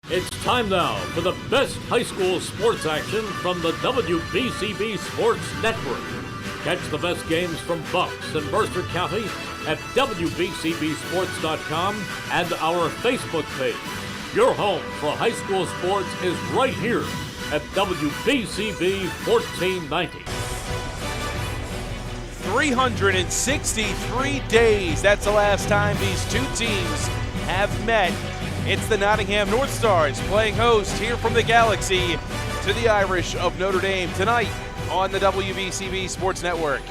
It's time now for the best high school sports action from the WBCB Sports Network. Catch the best games from Bucks and Mercer County at WBCBSports.com and our Facebook page. Your home for high school sports is right here at WBCB 1490. 363 days. That's the last time these two teams have met. It's the Nottingham Northstars playing host here from the Galaxy to the Irish of Notre Dame tonight on the WBCB Sports Network.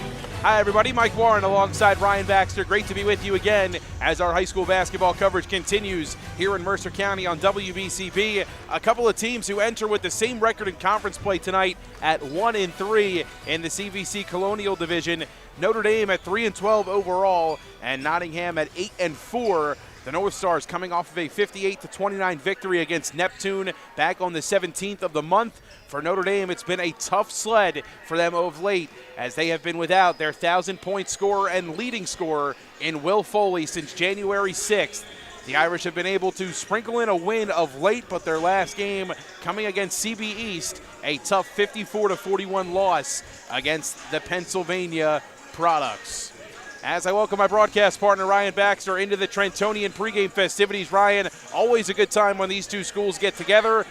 Hi everybody, Mike Warren alongside Ryan Baxter. Great to be with you again as our high school basketball coverage continues here in Mercer County on WBCB. A couple of teams who enter with the same record in conference play tonight at 1-3 in the CVC Colonial Division. Notre Dame at 3-12 overall and Nottingham at 8-4. The Northstars coming off of a 58-29 victory against Neptune back on the 17th of the month. For Notre Dame, it's been a tough sled for them of late as they have been without their 1,000-point scorer and leading scorer in Will Foley since January 6th. The Irish have been able to sprinkle in a win of late, but their last game coming against CB East, a tough 54-41 loss against the Pennsylvania Products. As I welcome my broadcast partner, Ryan Baxter, into the Trentonian pregame festivities. Ryan, always a good time when these two schools get together,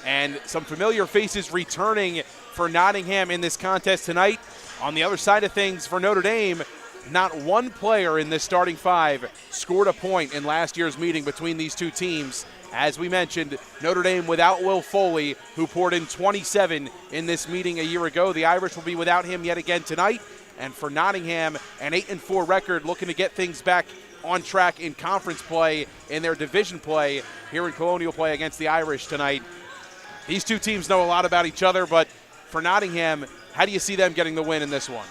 and some familiar faces returning for Nottingham in this contest tonight. On the other side of things for Notre Dame, not one player in this starting five scored a point in last year's meeting between these two teams. As we mentioned, Notre Dame without Will Foley, who poured in 27 in this meeting a year ago. The Irish will be without him yet again tonight. And for Nottingham, an 8-4 record, looking to get things back on track in conference play, in their division play, here in Colonial play against the Irish tonight. These two teams know a lot about each other, but for Nottingham, how do you see them getting the win in this one?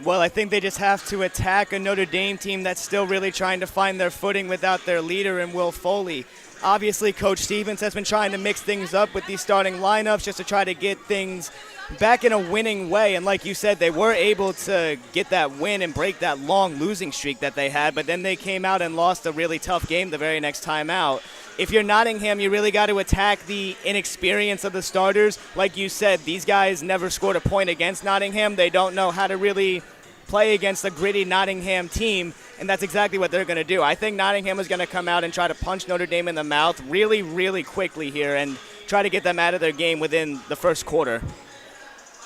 Well, I think they just have to attack a Notre Dame team that's still really trying to find their footing without their leader in Will Foley. Obviously, Coach Stevens has been trying to mix things up with these starting lineups just to try to get things back in a winning way. And like you said, they were able to get that win and break that long losing streak that they had, but then they came out and lost a really tough game the very next time out. If you're Nottingham, you really got to attack the inexperience of the starters. Like you said, these guys never scored a point against Nottingham. They don't know how to really play against a gritty Nottingham team, and that's exactly what they're going to do. I think Nottingham is going to come out and try to punch Notre Dame in the mouth really, really quickly here and try to get them out of their game within the first quarter.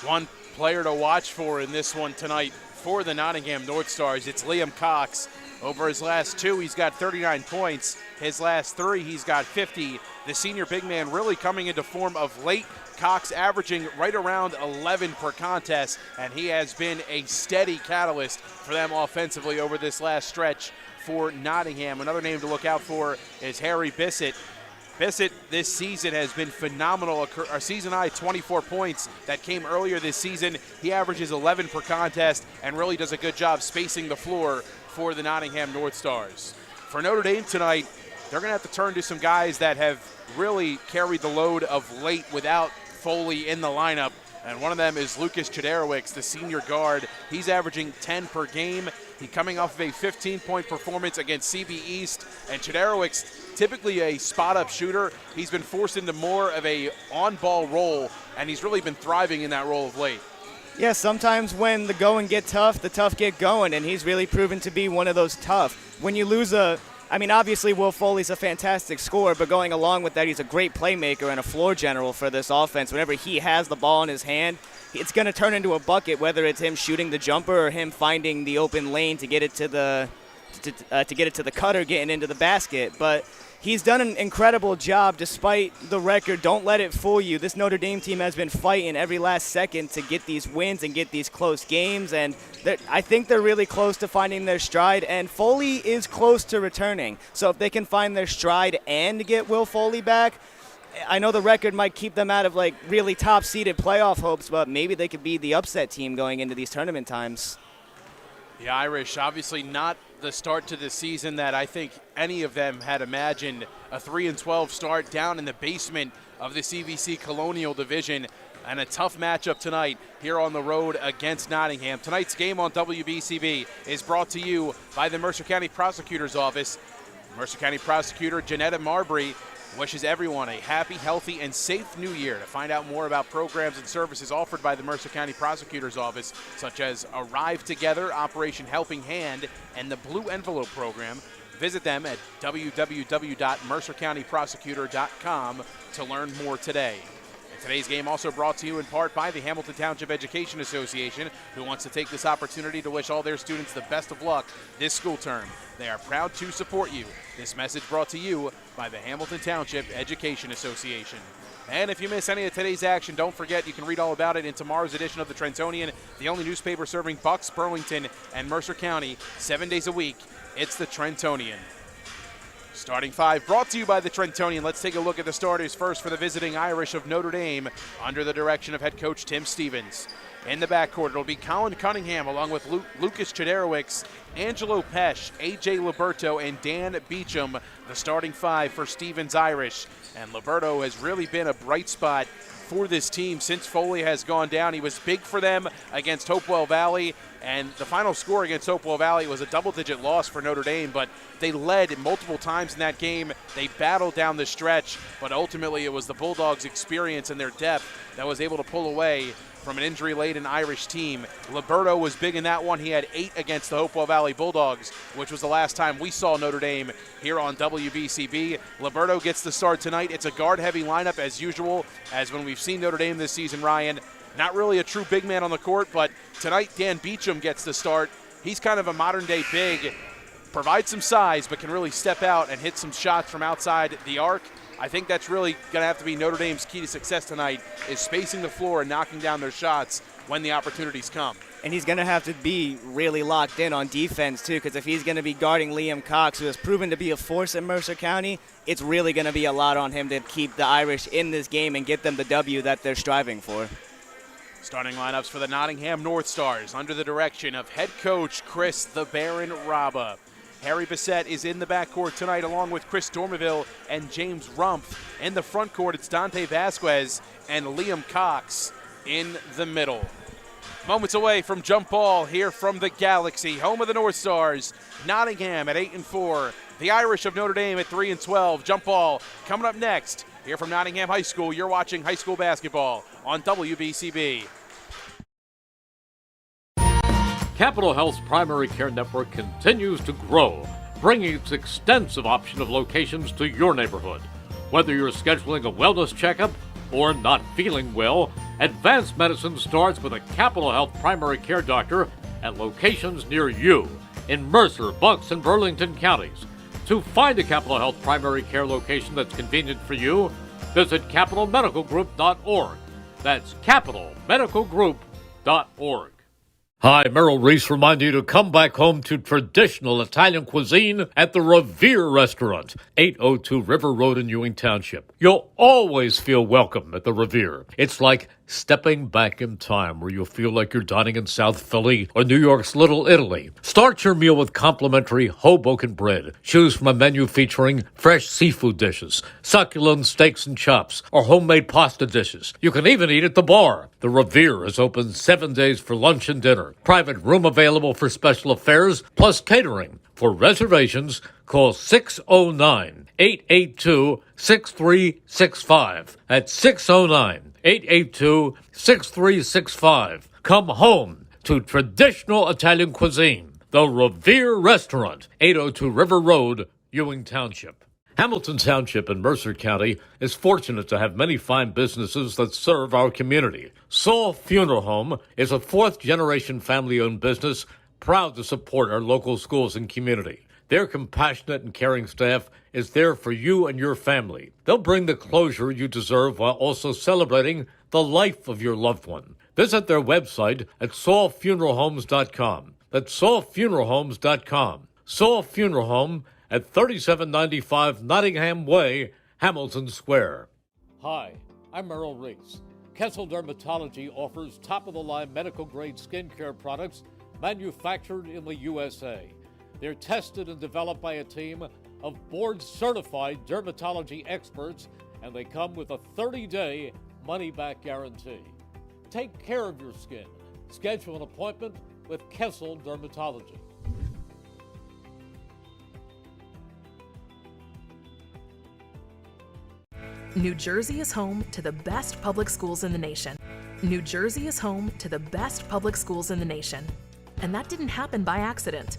One player to watch for in this one tonight for the Nottingham Northstars, it's Liam Cox. Over his last two, he's got 39 points. His last three, he's got 50. The senior big man really coming into form of late. Cox averaging right around 11 per contest, and he has been a steady catalyst for them offensively over this last stretch for Nottingham. Another name to look out for is Harry Bissett. Bissett this season has been phenomenal. A season-high 24 points that came earlier this season. He averages 11 per contest and really does a good job spacing the floor for the Nottingham Northstars. For Notre Dame tonight, they're going to have to turn to some guys that have really carried the load of late without Foley in the lineup. And one of them is Lucas Chodarowicz, the senior guard. He's averaging 10 per game. He's coming off of a 15-point performance against CB East. And Chodarowicz, typically a spot-up shooter, he's been forced into more of a on-ball role, and he's really been thriving in that role of late. Yeah, sometimes when the going get tough, the tough get going, and he's really proven to be one of those tough. When you lose obviously Will Foley's a fantastic scorer, but going along with that, he's a great playmaker and a floor general for this offense. Whenever he has the ball in his hand, it's going to turn into a bucket, whether it's him shooting the jumper or him finding the open lane to get it to the cutter, getting into the basket. But he's done an incredible job despite the record. Don't let it fool you. This Notre Dame team has been fighting every last second to get these wins and get these close games, and I think they're really close to finding their stride, and Foley is close to returning. So if they can find their stride and get Will Foley back, I know the record might keep them out of really top-seeded playoff hopes, but maybe they could be the upset team going into these tournament times. The Irish, obviously not the start to the season that I think any of them had imagined. A 3-12 start down in the basement of the CVC Colonial Division, and a tough matchup tonight here on the road against Nottingham. Tonight's game on WBCB is brought to you by the Mercer County Prosecutor's Office. Mercer County Prosecutor Janetta Marbury wishes everyone a happy, healthy, and safe new year. To find out more about programs and services offered by the Mercer County Prosecutor's Office, such as Arrive Together, Operation Helping Hand, and the Blue Envelope Program, visit them at www.mercercountyprosecutor.com to learn more today. Today's game also brought to you in part by the Hamilton Township Education Association, who wants to take this opportunity to wish all their students the best of luck this school term. They are proud to support you. This message brought to you by the Hamilton Township Education Association. And if you miss any of today's action, don't forget you can read all about it in tomorrow's edition of the Trentonian, the only newspaper serving Bucks, Burlington, and Mercer County 7 days a week. It's the Trentonian. Starting five brought to you by the Trentonian. Let's take a look at the starters first for the visiting Irish of Notre Dame under the direction of head coach Tim Stevens. In the backcourt, it'll be Colin Cunningham along with Lucas Choderowicz, Angelo Pesh, A.J. Liberto, and Dan Beecham, the starting five for Stevens Irish. And Liberto has really been a bright spot for this team since Foley has gone down. He was big for them against Hopewell Valley, and the final score against Hopewell Valley was a double-digit loss for Notre Dame, but they led multiple times in that game. They battled down the stretch, but ultimately it was the Bulldogs' experience and their depth that was able to pull away from an injury-laden Irish team. Liberto was big in that one. He had 8 against the Hopewell Valley Bulldogs, which was the last time we saw Notre Dame here on WBCB. Liberto gets the start tonight. It's a guard-heavy lineup as usual, as when we've seen Notre Dame this season, Ryan. Not really a true big man on the court, but tonight Dan Beecham gets the start. He's kind of a modern-day big, provides some size, but can really step out and hit some shots from outside the arc. I think that's really going to have to be Notre Dame's key to success tonight, is spacing the floor and knocking down their shots when the opportunities come. And he's going to have to be really locked in on defense, too, because if he's going to be guarding Liam Cox, who has proven to be a force in Mercer County, it's really going to be a lot on him to keep the Irish in this game and get them the W that they're striving for. Starting lineups for the Nottingham Northstars under the direction of head coach Chris the Baron Raba. Harry Bissett is in the backcourt tonight along with Chris Dormeville and James Rumpf. In the front court, it's Dante Vasquez and Liam Cox in the middle. Moments away from jump ball here from the Galaxy, home of the North Stars. Nottingham at 8-4. The Irish of Notre Dame at 3-12. Jump ball coming up next here from Nottingham High School. You're watching high school basketball on WBCB. Capital Health's primary care network continues to grow, bringing its extensive option of locations to your neighborhood. Whether you're scheduling a wellness checkup or not feeling well, advanced medicine starts with a Capital Health primary care doctor at locations near you in Mercer, Bucks, and Burlington counties. To find a Capital Health primary care location that's convenient for you, visit capitalmedicalgroup.org. That's capitalmedicalgroup.org. Hi, Merrill Reese reminding you to come back home to traditional Italian cuisine at the Revere Restaurant, 802 River Road in Ewing Township. You'll always feel welcome at the Revere. It's like stepping back in time where you'll feel like you're dining in South Philly or New York's Little Italy. Start your meal with complimentary Hoboken bread. Choose from a menu featuring fresh seafood dishes, succulent steaks and chops, or homemade pasta dishes. You can even eat at the bar. The Revere is open 7 days for lunch and dinner. Private room available for special affairs, plus catering. For reservations, call 609-882-6365. That's 609-882-6365. Come home to traditional Italian cuisine. The Revere Restaurant, 802 River Road, Ewing Township. Hamilton Township in Mercer County is fortunate to have many fine businesses that serve our community. Saul Funeral Home is a fourth-generation family-owned business proud to support our local schools and community. Their compassionate and caring staff is there for you and your family. They'll bring the closure you deserve while also celebrating the life of your loved one. Visit their website at saulfuneralhomes.com. That's saulfuneralhomes.com. Saul Funeral Home at 3795 Nottingham Way, Hamilton Square. Hi, I'm Merrill Reese. Kessel Dermatology offers top-of-the-line medical-grade skincare products manufactured in the USA. They're tested and developed by a team of board-certified dermatology experts, and they come with a 30-day money-back guarantee. Take care of your skin. Schedule an appointment with Kessel Dermatology. New Jersey is home to the best public schools in the nation. New Jersey is home to the best public schools in the nation. And that didn't happen by accident.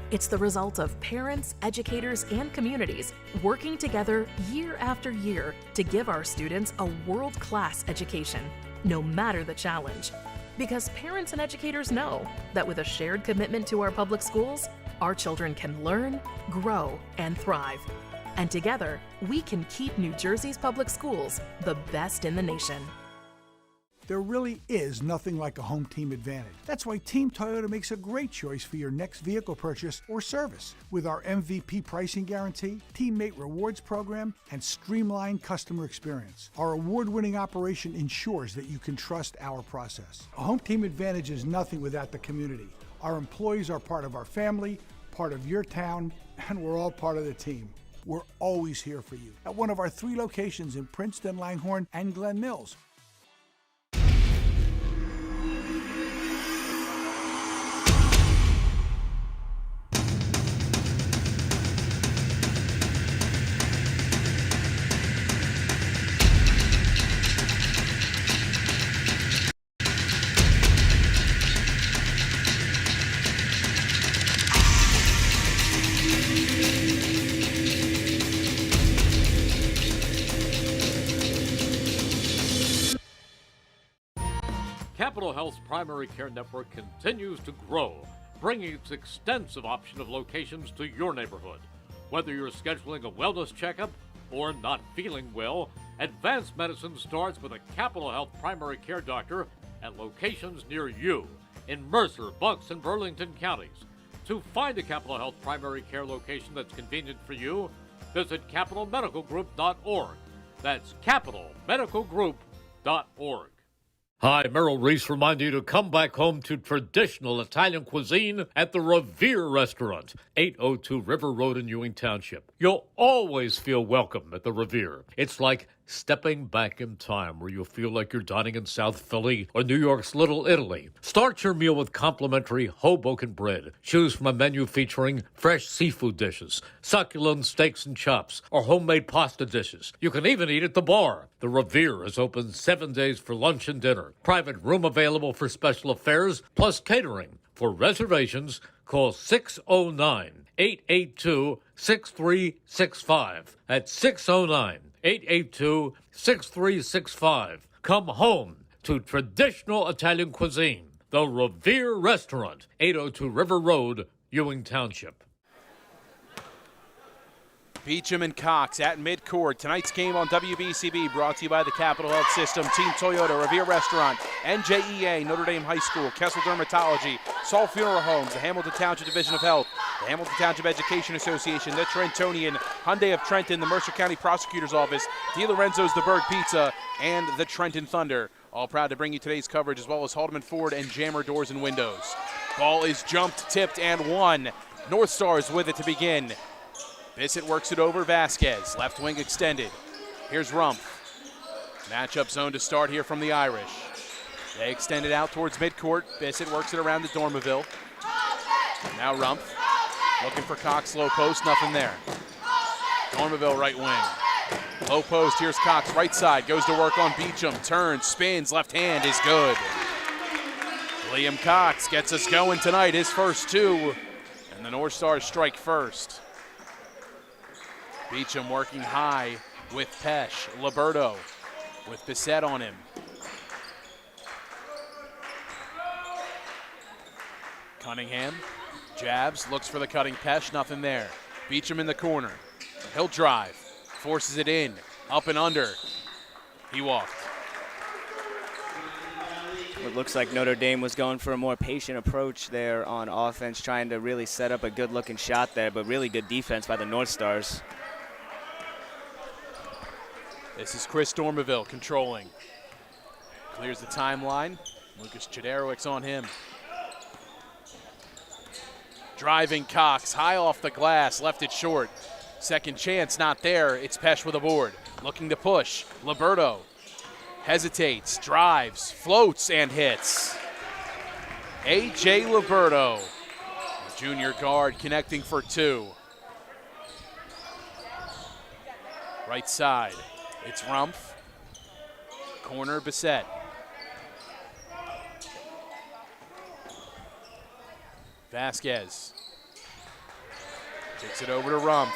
It's the result of parents, educators, and communities working together year after year to give our students a world-class education, no matter the challenge. Because parents and educators know that with a shared commitment to our public schools, our children can learn, grow, and thrive. And together, we can keep New Jersey's public schools the best in the nation. There really is nothing like a home team advantage. That's why Team Toyota makes a great choice for your next vehicle purchase or service. With our MVP pricing guarantee, teammate rewards program, and streamlined customer experience, our award-winning operation ensures that you can trust our process. A home team advantage is nothing without the community. Our employees are part of our family, part of your town, and we're all part of the team. We're always here for you at one of our 3 locations in Princeton, Langhorne, and Glen Mills. Capital Health's primary care network continues to grow, bringing its extensive option of locations to your neighborhood. Whether you're scheduling a wellness checkup or not feeling well, advanced medicine starts with a Capital Health primary care doctor at locations near you in Mercer, Bucks, and Burlington counties. To find a Capital Health primary care location that's convenient for you, visit capitalmedicalgroup.org. That's capitalmedicalgroup.org. Hi, Merrill Reese reminding you to come back home to traditional Italian cuisine at the Revere Restaurant, 802 River Road in Ewing Township. You'll always feel welcome at the Revere. It's like stepping back in time where you'll feel like you're dining in South Philly or New York's Little Italy. Start your meal with complimentary Hoboken bread. Choose from a menu featuring fresh seafood dishes, succulent steaks and chops, or homemade pasta dishes. You can even eat at the bar. The Revere is open 7 days for lunch and dinner. Private room available for special affairs, plus catering. For reservations, call 609-882-6365. That's 609-882-6365. Come home to traditional Italian cuisine. The Revere Restaurant, 802 River Road, Ewing Township. Beecham and Cox at midcourt. Tonight's game on WBCB brought to you by the Capital Health System, Team Toyota, Revere Restaurant, NJEA, Notre Dame High School, Kessel Dermatology, Saul Funeral Homes, the Hamilton Township Division of Health, the Hamilton Township Education Association, the Trentonian, Hyundai of Trenton, the Mercer County Prosecutor's Office, DiLorenzo's The Berg Pizza, and the Trenton Thunder. All proud to bring you today's coverage, as well as Haldeman Ford and Jammer Doors and Windows. Ball is jumped, tipped, and won. Northstars with it to begin. Bissett works it over. Vasquez, left wing extended. Here's Rumpf. Matchup zone to start here from the Irish. They extend it out towards midcourt. Bissett works it around to Dormaville. Now Rumpf looking for Cox, low post, nothing there. Dormaville right wing. Low post, here's Cox, right side, goes to work on Beecham, turns, spins, left hand is good. Liam Cox gets us going tonight, his first 2, and the Northstars strike first. Beecham working high with Pesh. Liberto with Bissett on him. Cunningham jabs, looks for the cutting Pesh, nothing there. Beecham in the corner. He'll drive, forces it in, up and under. He walked. It looks like Notre Dame was going for a more patient approach there on offense, trying to really set up a good-looking shot there, but really good defense by the Northstars. This is Chris Dormaville controlling. Clears the timeline. Lucas Chiderowicz on him. Driving Cox, high off the glass, left it short. Second chance, not there. It's Pesh with a board. Looking to push. Liberto hesitates, drives, floats, and hits. A.J. Liberto, junior guard, connecting for 2. Right side. It's Rumpf. Corner, Bissett. Vasquez takes it over to Rumpf.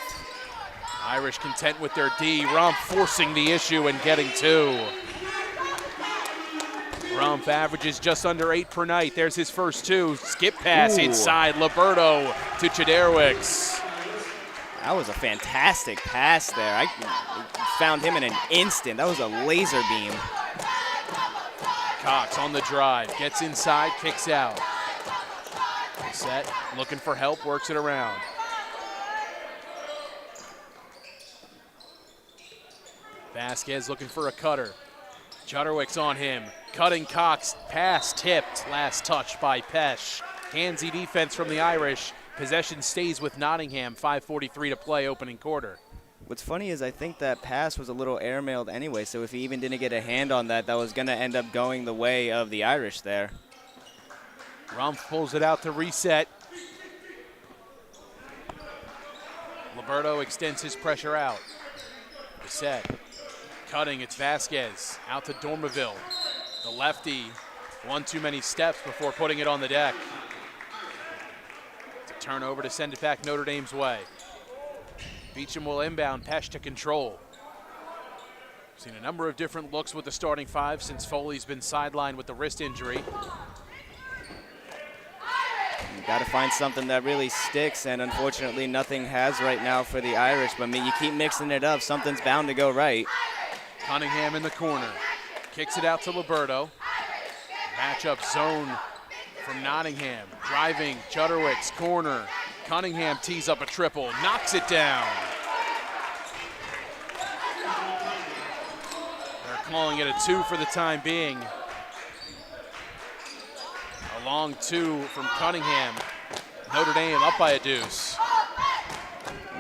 Irish content with their D. Rumpf forcing the issue and getting 2. Rumpf averages just under 8 per night. There's his first 2. Skip pass inside. Liberto to Chederwicz. That was a fantastic pass there. I found him in an instant. That was a laser beam. Cox on the drive, gets inside, kicks out. Set, looking for help, works it around. Vasquez looking for a cutter. Chederwicz on him, cutting Cox, pass tipped, last touch by Pesh. Handsy defense from the Irish. Possession stays with Nottingham, 5:43 to play, opening quarter. What's funny is I think that pass was a little airmailed anyway, so if he even didn't get a hand on that, that was going to end up going the way of the Irish there. Rumpf pulls it out to reset. Liberto extends his pressure out. Reset. Cutting, it's Vasquez. Out to Dormeville. The lefty, one too many steps before putting it on the deck. It's a turnover to send it back Notre Dame's way. Beecham will inbound, Pesh to control. Seen a number of different looks with the starting 5 since Foley's been sidelined with the wrist injury. You got to find something that really sticks, and unfortunately nothing has right now for the Irish, but you keep mixing it up, something's bound to go right. Cunningham in the corner, kicks it out to Liberto. Matchup zone from Nottingham, driving, Chederwicz, corner. Cunningham tees up a triple, knocks it down. They're calling it a 2 for the time being. A long 2 from Cunningham. Notre Dame up by a deuce.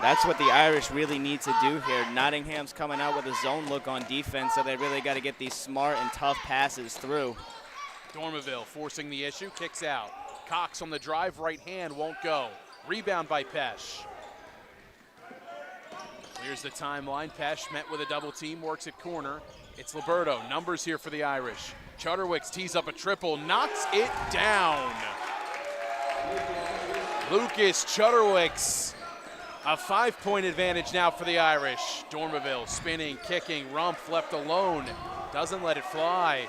That's what the Irish really need to do here. Nottingham's coming out with a zone look on defense, so they really got to get these smart and tough passes through. Dormeville forcing the issue, kicks out. Cox on the drive, right hand, won't go. Rebound by Pesh. Here's the timeline. Pesh met with a double team, works at corner. It's Liberto. Numbers here for the Irish. Chederwicz tees up a triple, knocks it down. Lucas Chederwicz. A 5-point advantage now for the Irish. Dormeville spinning, kicking. Rumpf left alone. Doesn't let it fly.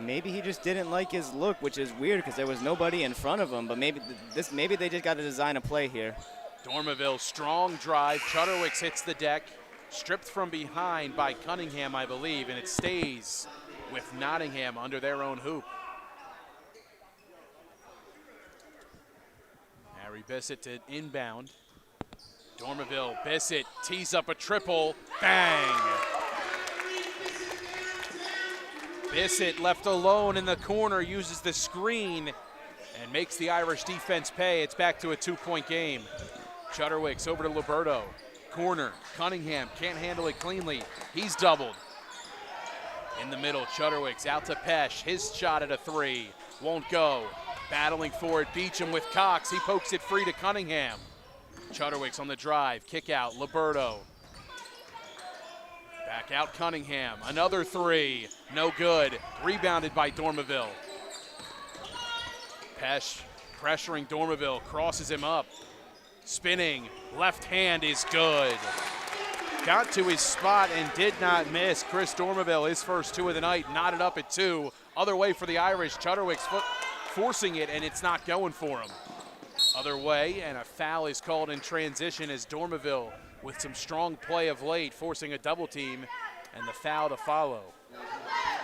Maybe he just didn't like his look, which is weird because there was nobody in front of him, but maybe they just got to design a play here. Dormeville, strong drive. Chederwicz hits the deck. Stripped from behind by Cunningham, I believe, and it stays with Nottingham under their own hoop. Harry Bissett to inbound. Dormeville, Bissett tees up a triple. Bang! Bissett left alone in the corner, uses the screen and makes the Irish defense pay. It's back to a 2-point game. Chederwicz over to Liberto. Corner, Cunningham can't handle it cleanly. He's doubled. In the middle, Chederwicz out to Pesh. His shot at a 3 won't go. Battling for it, Beecham with Cox. He pokes it free to Cunningham. Chederwicz on the drive, kick out, Liberto. Back out Cunningham, another 3, no good. Rebounded by Dormeville. Pesh pressuring Dormeville, crosses him up. Spinning, left hand is good. Got to his spot and did not miss. Chris Dormeville, his first 2 of the night, knotted up at 2. Other way for the Irish, Chederwicz forcing it and it's not going for him. Other way, and a foul is called in transition as Dormeville with some strong play of late, forcing a double team, and the foul to follow.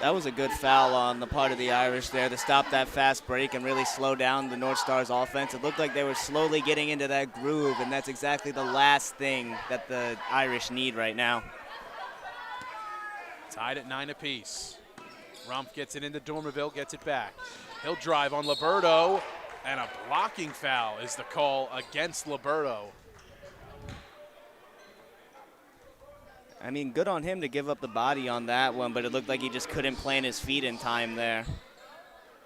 That was a good foul on the part of the Irish there to stop that fast break and really slow down the Northstars offense. It looked like they were slowly getting into that groove, and that's exactly the last thing that the Irish need right now. Tied at 9 apiece. Rumpf gets it into Dormeville, gets it back. He'll drive on Liberto, and a blocking foul is the call against Liberto. I mean, good on him to give up the body on that one, but it looked like he just couldn't plant his feet in time there.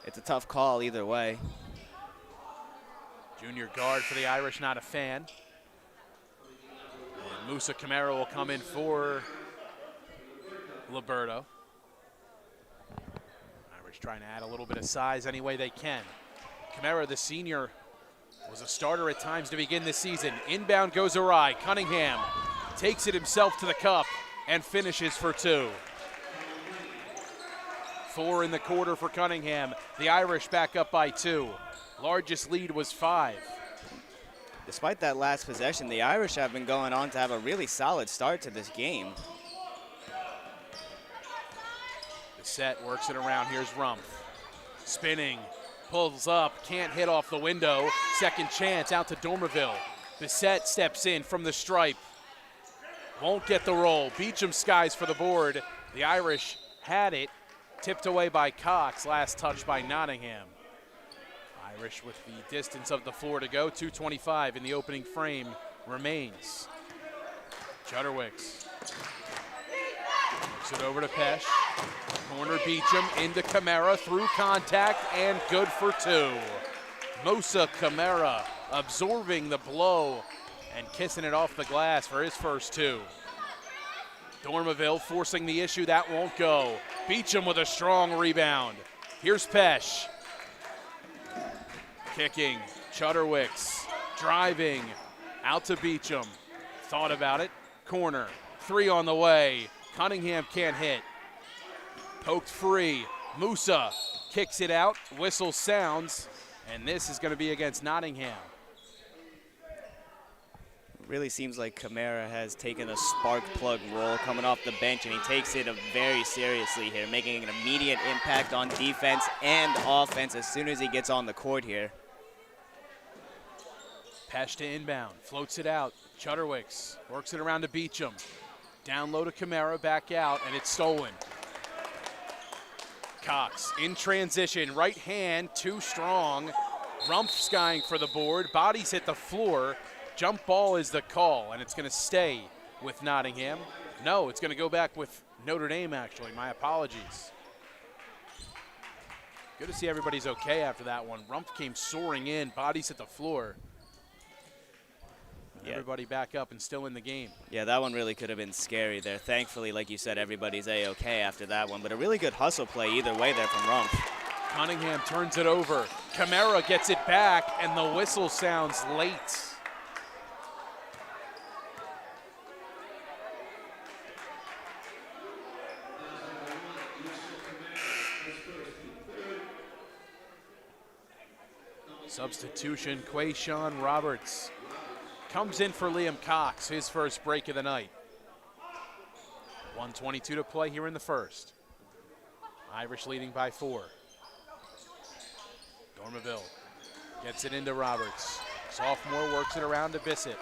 It's a tough call either way. Junior guard for the Irish, not a fan. And Musa Camara will come in for Liberto. Irish trying to add a little bit of size any way they can. Camara, the senior, was a starter at times to begin this season. Inbound goes awry. Cunningham takes it himself to the cup and finishes for 2. 4 in the quarter for Cunningham. The Irish back up by 2. Largest lead was 5. Despite that last possession, the Irish have been going on to have a really solid start to this game. The set works it around. Here's Rumpf. Spinning, pulls up, can't hit off the window. Second chance out to Dormerville. Bissett steps in from the stripe. Won't get the roll. Beecham skies for the board. The Irish had it. Tipped away by Cox. Last touch by Nottingham. Irish with the distance of the floor to go. 2:25 in the opening frame remains. Chudderwicks works it over to Pesh. Corner Beecham into Camara through contact and good for 2. Musa Camara absorbing the blow and kissing it off the glass for his first 2. Dormerville forcing the issue. That won't go. Beecham with a strong rebound. Here's Pesh. Kicking, Chudderwicks driving out to Beecham. Thought about it. Corner, 3 on the way. Cunningham can't hit. Poked free. Musa kicks it out. Whistle sounds, and this is going to be against Nottingham. Really seems like Camara has taken a spark plug role coming off the bench, and he takes it very seriously here, making an immediate impact on defense and offense as soon as he gets on the court here. Pesh to inbound, floats it out. Chudderwicks works it around to Beecham. Down low to Camara, back out, and it's stolen. Cox in transition, right hand, too strong. Rumpf skying for the board, bodies hit the floor. Jump ball is the call, and it's going to stay with Nottingham. No, it's going to go back with Notre Dame, actually. My apologies. Good to see everybody's okay after that one. Rumpf came soaring in, bodies hit the floor. Yeah. Everybody back up and still in the game. Yeah, that one really could have been scary there. Thankfully, like you said, everybody's A-okay after that one, but a really good hustle play either way there from Rumpf. Cunningham turns it over. Camara gets it back, and the whistle sounds late. Substitution, Quayshawn Roberts comes in for Liam Cox, his first break of the night. 1:22 to play here in the first. Irish leading by 4. Dormerville gets it into Roberts. Sophomore works it around to Bissett.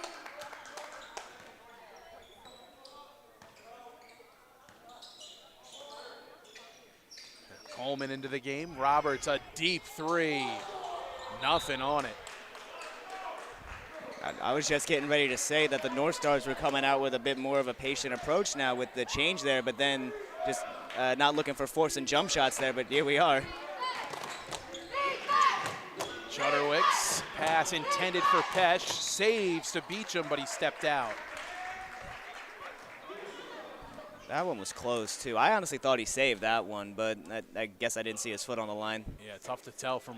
Coleman into the game. Roberts, a deep 3. Nothing on it. I was just getting ready to say that the Northstars were coming out with a bit more of a patient approach now with the change there, but then just not looking for force and jump shots there, but here we are. Chudderwicks, pass intended for Pesh, saves to Beecham, but he stepped out. That one was close, too. I honestly thought he saved that one, but I guess I didn't see his foot on the line. Yeah, tough to tell from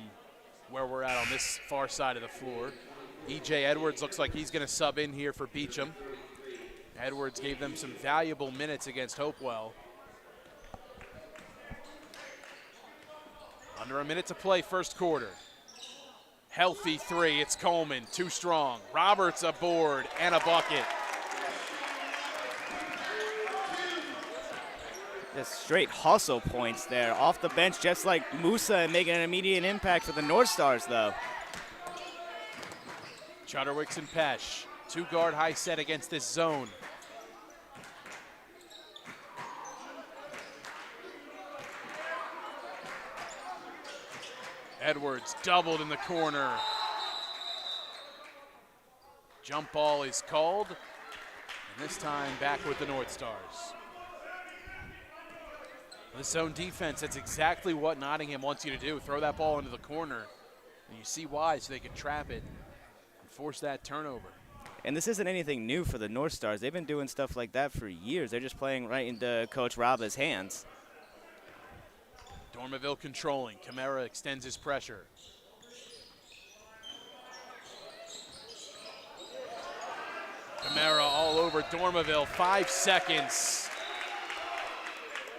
where we're at on this far side of the floor. E.J. Edwards looks like he's going to sub in here for Beecham. Edwards gave them some valuable minutes against Hopewell. Under a minute to play, first quarter. Healthy 3, it's Coleman, too strong. Roberts aboard and a bucket. Just straight hustle points there off the bench, just like Musa, and making an immediate impact for the Northstars, though. Chudderwicks and Pesh, 2-guard high set against this zone. Edwards doubled in the corner. Jump ball is called, and this time back with the Northstars. The zone defense, that's exactly what Nottingham wants you to do. Throw that ball into the corner, and you see why, so they can trap it and force that turnover. And this isn't anything new for the North Stars. They've been doing stuff like that for years. They're just playing right into Coach Raba's hands. Dormaville controlling. Camara extends his pressure. Camara all over Dormaville. 5 seconds.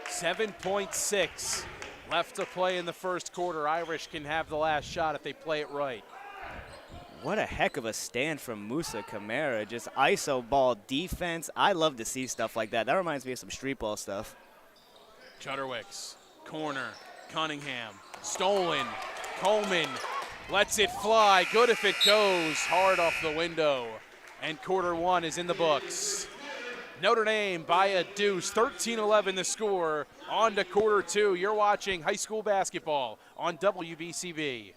7.6 left to play in the first quarter. Irish can have the last shot if they play it right. What a heck of a stand from Musa Camara. Just iso ball defense. I love to see stuff like that. That reminds me of some street ball stuff. Chudderwicks, corner, Cunningham, stolen. Coleman lets it fly. Good if it goes. Hard off the window. And quarter one is in the books. Notre Dame by a deuce, 13-11 the score. On to quarter two. You're watching high school basketball on WBCB.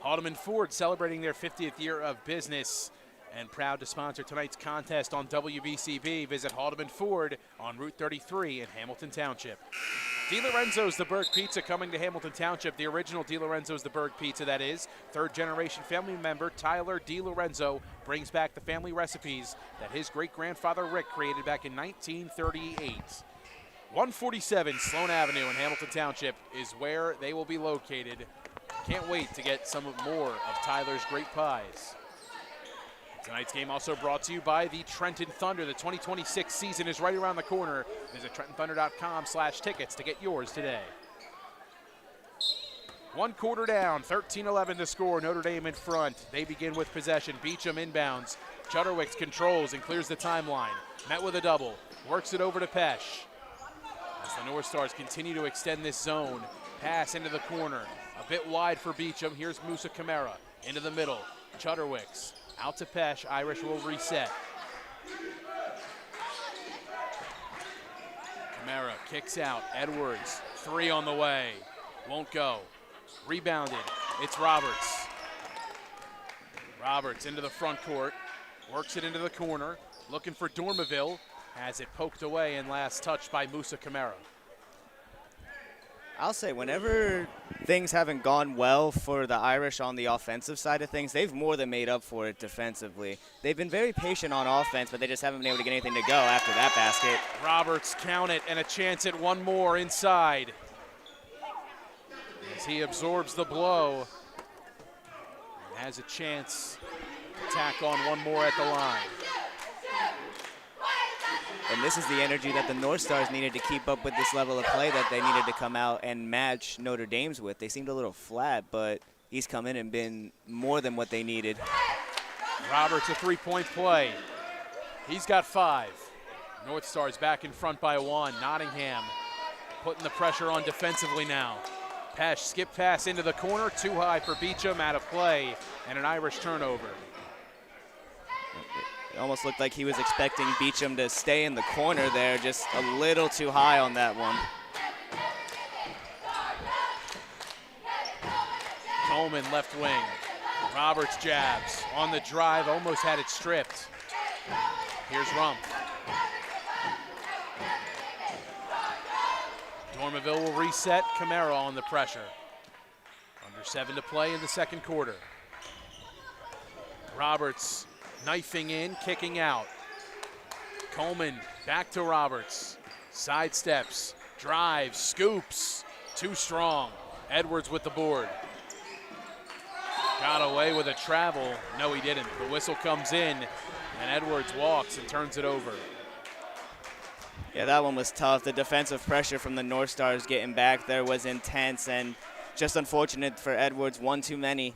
Haldeman Ford celebrating their 50th year of business and proud to sponsor tonight's contest on WBCB. Visit Haldeman Ford on Route 33 in Hamilton Township. DiLorenzo's The Berg Pizza coming to Hamilton Township. The original DiLorenzo's The Berg Pizza, that is. Third generation family member Tyler DiLorenzo brings back the family recipes that his great-grandfather Rick created back in 1938. 147 Sloan Avenue in Hamilton Township is where they will be located. Can't wait to get some more of Tyler's great pies. Tonight's game also brought to you by the Trenton Thunder. The 2026 season is right around the corner. Visit TrentonThunder.com/tickets to get yours today. 1 quarter down, 13-11 to score. Notre Dame in front. They begin with possession. Beecham inbounds. Chudderwicks controls and clears the timeline. Met with a double. Works it over to Pesh. As the North Stars continue to extend this zone. Pass into the corner. A bit wide for Beecham. Here's Musa Camara into the middle. Chudderwicks out to Pesh. Irish will reset. Camara kicks out. Edwards, 3 on the way. Won't go. Rebounded. It's Roberts. Roberts into the front court. Works it into the corner. Looking for Dormaville. Has it poked away and last touched by Musa Camara. I'll say whenever things haven't gone well for the Irish on the offensive side of things, they've more than made up for it defensively. They've been very patient on offense, but they just haven't been able to get anything to go after that basket. Roberts count it, and a chance at one more inside. As he absorbs the blow, and has a chance to tack on one more at the line. And this is the energy that the North Stars needed to keep up with this level of play that they needed to come out and match Notre Dame's with. They seemed a little flat, but he's come in and been more than what they needed. Roberts, a three-point play. He's got 5. North Stars back in front by 1. Nottingham putting the pressure on defensively now. Pesh, skip pass into the corner, too high for Beecham, out of play, and an Irish turnover. It almost looked like he was expecting Beecham to stay in the corner there, just a little too high on that one. Coleman left wing. Roberts jabs on the drive, almost had it stripped. Here's Rump. Dormaville will reset. Camara on the pressure. Under 7 to play in the second quarter. Roberts knifing in, kicking out. Coleman back to Roberts. Sidesteps, drives, scoops. Too strong. Edwards with the board. Got away with a travel. No, he didn't. The whistle comes in, and Edwards walks and turns it over. Yeah, that one was tough. The defensive pressure from the North Stars getting back there was intense, and just unfortunate for Edwards, one too many.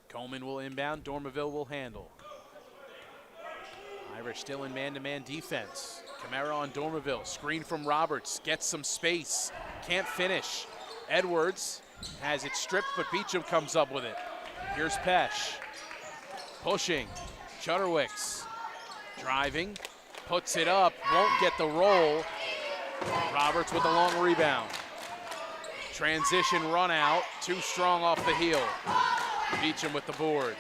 Coleman will inbound, Dormaville will handle. Irish still in man-to-man defense. Camara on Dormaville, screen from Roberts, gets some space, can't finish. Edwards Has it stripped, but Beecham comes up with it. Here's Pesh. Pushing. Chudderwicks. Driving. Puts it up. Won't get the roll. Roberts with the long rebound. Transition run out. Too strong off the heel. Beecham with the board.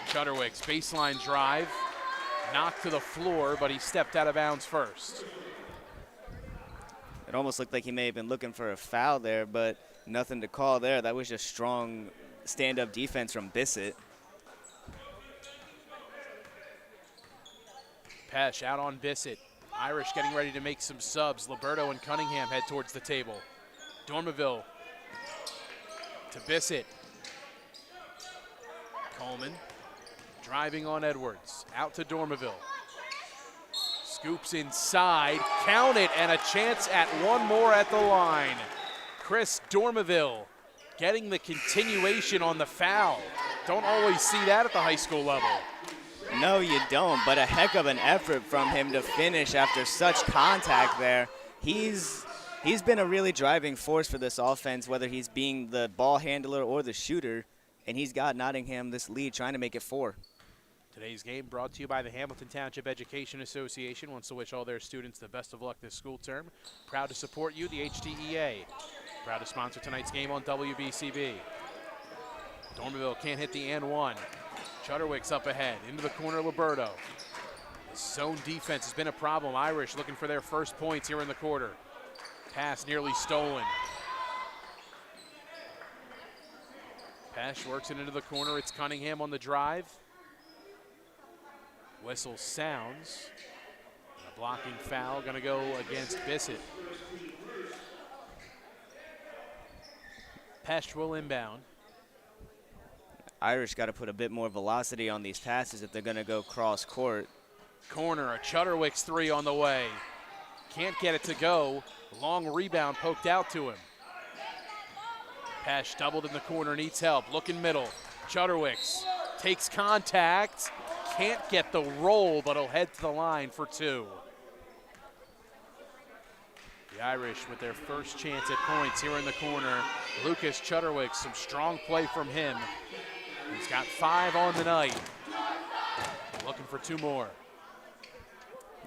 Chudderwicks, baseline drive. Knocked to the floor, but he stepped out of bounds first. It almost looked like he may have been looking for a foul there, but nothing to call there. That was just strong stand-up defense from Bissett. Pesh out on Bissett. Irish getting ready to make some subs. Liberto and Cunningham head towards the table. Dormaville to Bissett. Coleman driving on Edwards. Out to Dormaville. Scoops inside. Count it, and a chance at one more at the line. Chris Dormaville getting the continuation on the foul. Don't always see that at the high school level. No, you don't, but a heck of an effort from him to finish after such contact there. He's been a really driving force for this offense, whether he's being the ball handler or the shooter, and he's got Nottingham this lead, trying to make it 4. Today's game brought to you by the Hamilton Township Education Association. Wants to wish all their students the best of luck this school term. Proud to support you, the HTEA. Proud to sponsor tonight's game on WBCB. Dormaville can't hit the and one. Chudderwicks up ahead, into the corner, Liberto. Zone defense has been a problem. Irish looking for their first points here in the quarter. Pass nearly stolen. Pesh works it into the corner. It's Cunningham on the drive. Whistle sounds. A blocking foul gonna go against Bissett. Pesh will inbound. Irish got to put a bit more velocity on these passes if they're going to go cross court. Corner, a Chudderwicks 3 on the way. Can't get it to go. Long rebound poked out to him. Pesh doubled in the corner, needs help. Looking middle. Chudderwicks takes contact. Can't get the roll, but he'll head to the line for 2. The Irish with their first chance at points here in the corner. Lucas Chudderwicks, some strong play from him. He's got 5 on the night. Looking for 2 more.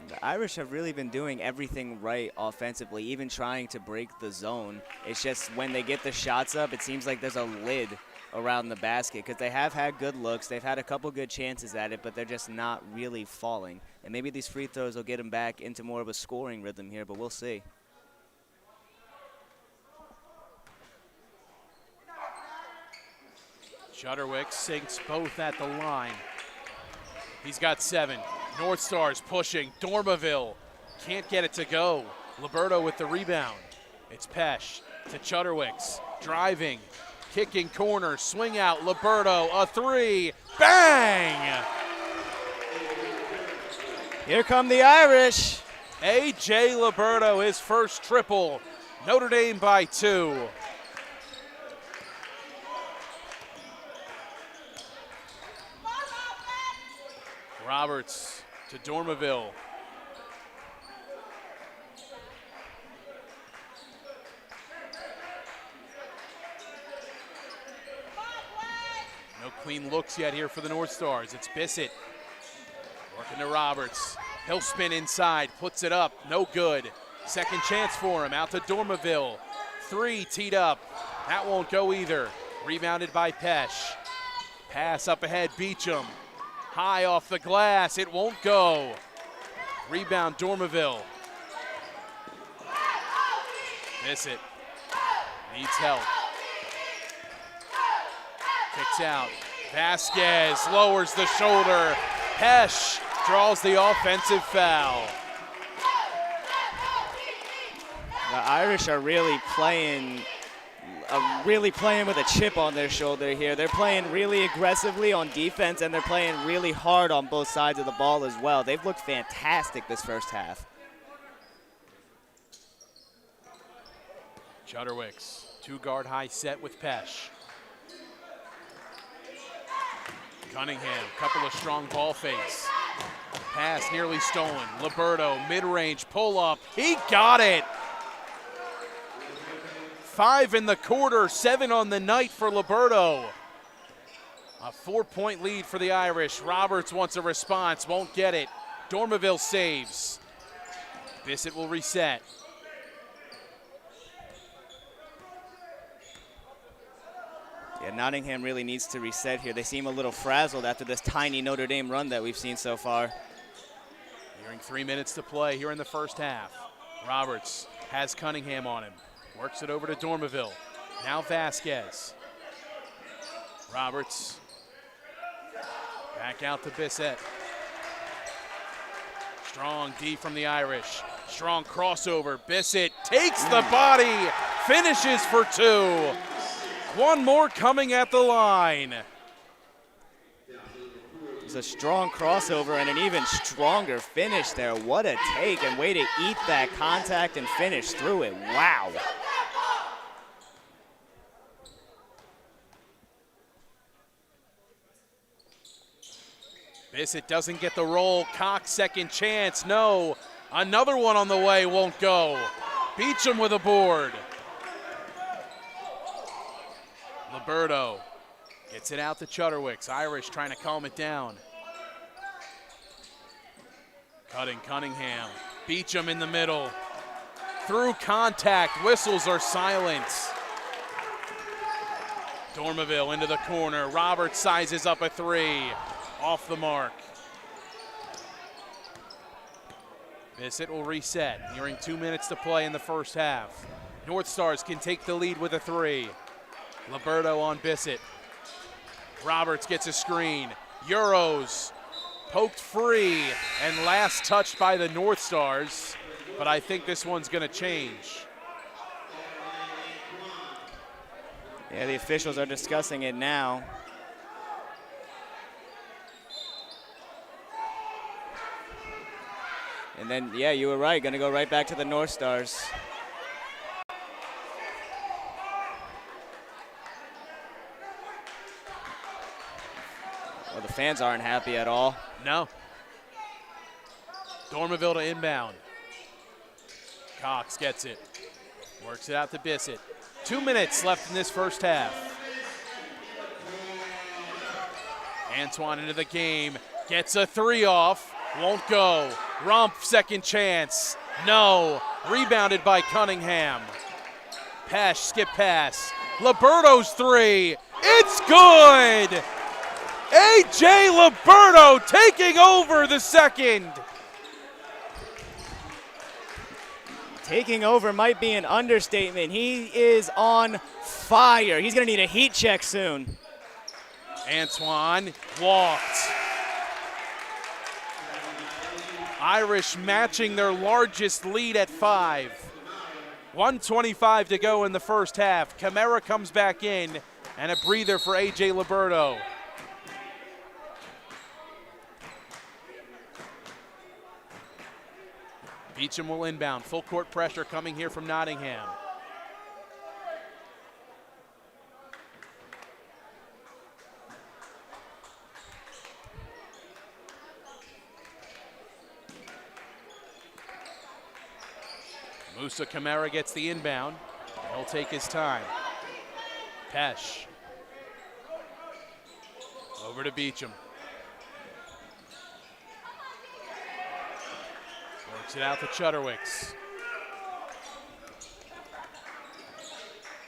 The Irish have really been doing everything right offensively, even trying to break the zone. It's just when they get the shots up, it seems like there's a lid around the basket because they have had good looks. They've had a couple good chances at it, but they're just not really falling. And maybe these free throws will get them back into more of a scoring rhythm here, but we'll see. Chudderwicks sinks both at the line. He's got 7. Northstars pushing. Dormaville can't get it to go. Liberto with the rebound. It's Pesh to Chudderwicks. Driving, kicking corner, swing out. Liberto, a 3. Bang! Here come the Irish. A.J. Liberto, his first triple. Notre Dame by 2. Roberts to Dormaville. No clean looks yet here for the Northstars. It's Bissett working to Roberts. He'll spin inside, puts it up, no good. Second chance for him, out to Dormaville. 3 teed up, that won't go either. Rebounded by Pesh. Pass up ahead, Beecham. High off the glass, it won't go. Rebound, Dormaville. Bissett needs help. Kicks out. Vasquez lowers the shoulder. Pesh draws the offensive foul. The Irish are really playing with a chip on their shoulder here. They're playing really aggressively on defense, and they're playing really hard on both sides of the ball as well. They've looked fantastic this first half. Chudderwicks, 2-guard high set with Pesh. Cunningham, couple of strong ball fakes. Pass nearly stolen. Liberto, mid-range pull-up. He got it! 5 in the quarter, 7 on the night for Liberto. A 4-point lead for the Irish. Roberts wants a response, won't get it. Dormeville saves. Bissett will reset. Yeah, Nottingham really needs to reset here. They seem a little frazzled after this tiny Notre Dame run that we've seen so far. Nearing 3 minutes to play here in the first half. Roberts has Cunningham on him. Works it over to Dormeville. Now Vasquez. Roberts. Back out to Bissett. Strong D from the Irish. Strong crossover. Bissett takes the body. Finishes for 2. One more coming at the line. It's a strong crossover and an even stronger finish there. What a take and way to eat that contact and finish through it. Wow. Bissett doesn't get the roll. Cox second chance. No. Another one on the way won't go. Beecham with a board. Liberto gets it out to Chudderwicks. Irish trying to calm it down. Cutting Cunningham. Beecham in the middle. Through contact. Whistles are silent. Dormeville into the corner. Roberts sizes up a 3. Off the mark. Bissett will reset. Nearing 2 minutes to play in the first half. Northstars can take the lead with a 3. Liberto on Bissett. Roberts gets a screen. Euros poked free and last touched by the Northstars, but I think this one's going to change. Yeah, the officials are discussing it now. And then, yeah, you were right. Going to go right back to the Northstars. Well, the fans aren't happy at all. No. Dormeville to inbound. Cox gets it. Works it out to Bissett. 2 minutes left in this first half. Antoine into the game. Gets a 3 off. Won't go. Rumpf, second chance. No. Rebounded by Cunningham. Pesh, skip pass. Liberto's 3. It's good! A.J. Liberto taking over the second. Taking over might be an understatement. He is on fire. He's going to need a heat check soon. Antoine walked. Irish matching their largest lead at 5. 1:25 to go in the first half. Camara comes back in, and a breather for A.J. Liberto. Beecham will inbound. Full court pressure coming here from Nottingham. Musa Camara gets the inbound. He'll take his time. Pesh. Over to Beecham. Works it out to Chudderwicks.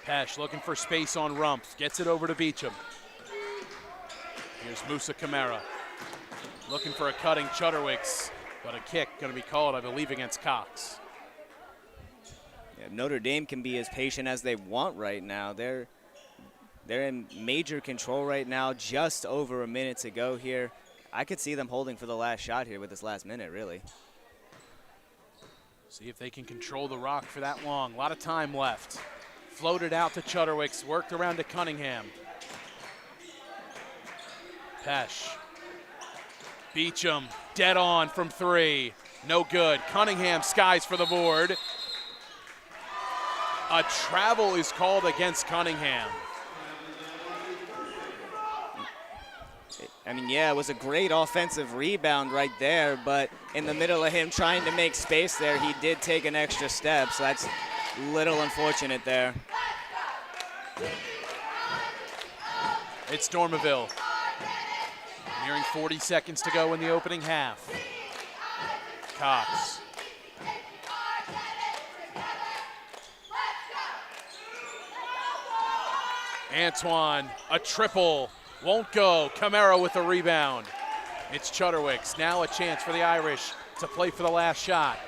Pesh looking for space on Rumpf. Gets it over to Beecham. Here's Musa Camara. Looking for a cutting Chudderwicks, but a kick going to be called, I believe, against Cox. Yeah, Notre Dame can be as patient as they want right now. They're in major control right now, just over a minute to go here. I could see them holding for the last shot here with this last minute, really. See if they can control the rock for that long. A lot of time left. Floated out to Chudderwicks, worked around to Cunningham. Pesh. Beecham, dead on from 3. No good. Cunningham skies for the board. A travel is called against Cunningham. I mean, yeah, it was a great offensive rebound right there, but in the middle of him trying to make space there, he did take an extra step, so that's a little unfortunate there. It's Stormaville. Nearing 40 seconds to go in the opening half. Cox. Antoine, a triple, won't go. Camara with the rebound. It's Chudderwicks, now a chance for the Irish to play for the last shot.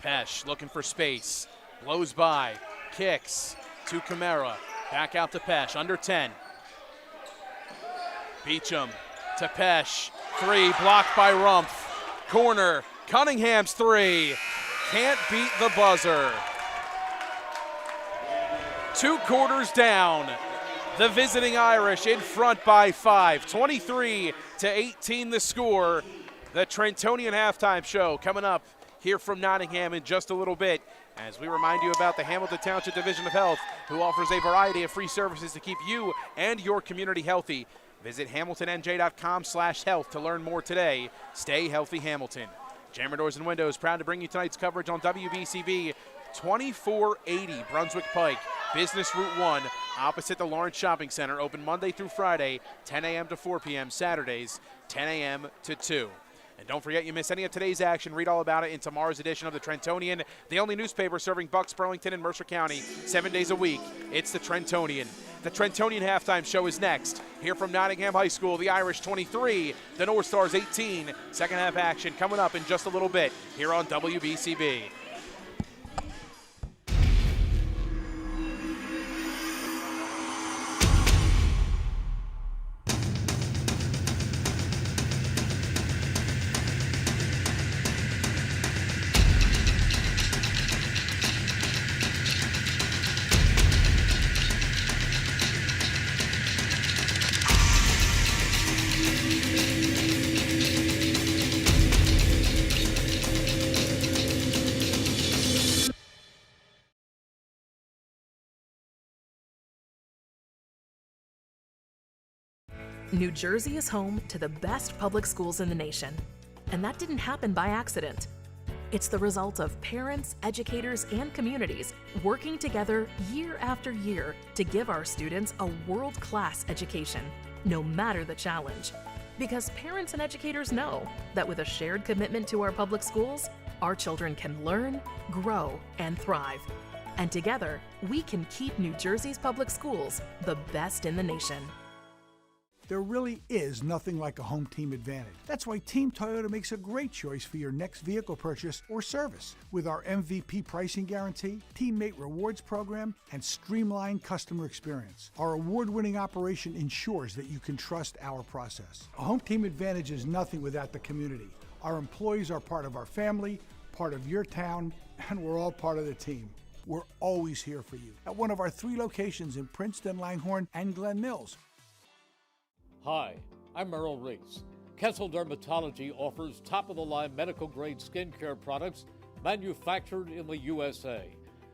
Pesh looking for space, blows by, kicks to Camara, back out to Pesh, under 10. Beecham to Pesh, three, blocked by Rumpf. Corner, Cunningham's three, can't beat the buzzer. 2 quarters down, the visiting Irish in front by 5, 23-18 the score. The Trentonian halftime show coming up here from Nottingham in just a little bit, as we remind you about the Hamilton Township Division of Health, who offers a variety of free services to keep you and your community healthy. Visit hamiltonnj.com/health to learn more today. Stay healthy, Hamilton. Jammer Doors and Windows proud to bring you tonight's coverage on WBCB 2480 Brunswick Pike, Business Route 1, opposite the Lawrence Shopping Center, open Monday through Friday, 10 a.m. to 4 p.m., Saturdays, 10 a.m. to 2. And don't forget, you miss any of today's action, read all about it in tomorrow's edition of the Trentonian, the only newspaper serving Bucks, Burlington, and Mercer County 7 days a week. It's the Trentonian. The Trentonian halftime show is next. Here from Nottingham High School, the Irish 23, the Northstars 18. Second half action coming up in just a little bit here on WBCB. New Jersey is home to the best public schools in the nation, and that didn't happen by accident. It's the result of parents, educators, and communities working together year after year to give our students a world-class education, no matter the challenge. Because parents and educators know that with a shared commitment to our public schools, our children can learn, grow, and thrive. And together, we can keep New Jersey's public schools the best in the nation. There really is nothing like a home team advantage. That's why Team Toyota makes a great choice for your next vehicle purchase or service. With our MVP pricing guarantee, teammate rewards program, and streamlined customer experience, our award-winning operation ensures that you can trust our process. A home team advantage is nothing without the community. Our employees are part of our family, part of your town, and we're all part of the team. We're always here for you at one of our 3 locations in Princeton, Langhorne, and Glen Mills. Hi, I'm Merrill Reese. Kessel Dermatology offers top-of-the-line medical-grade skincare products manufactured in the USA.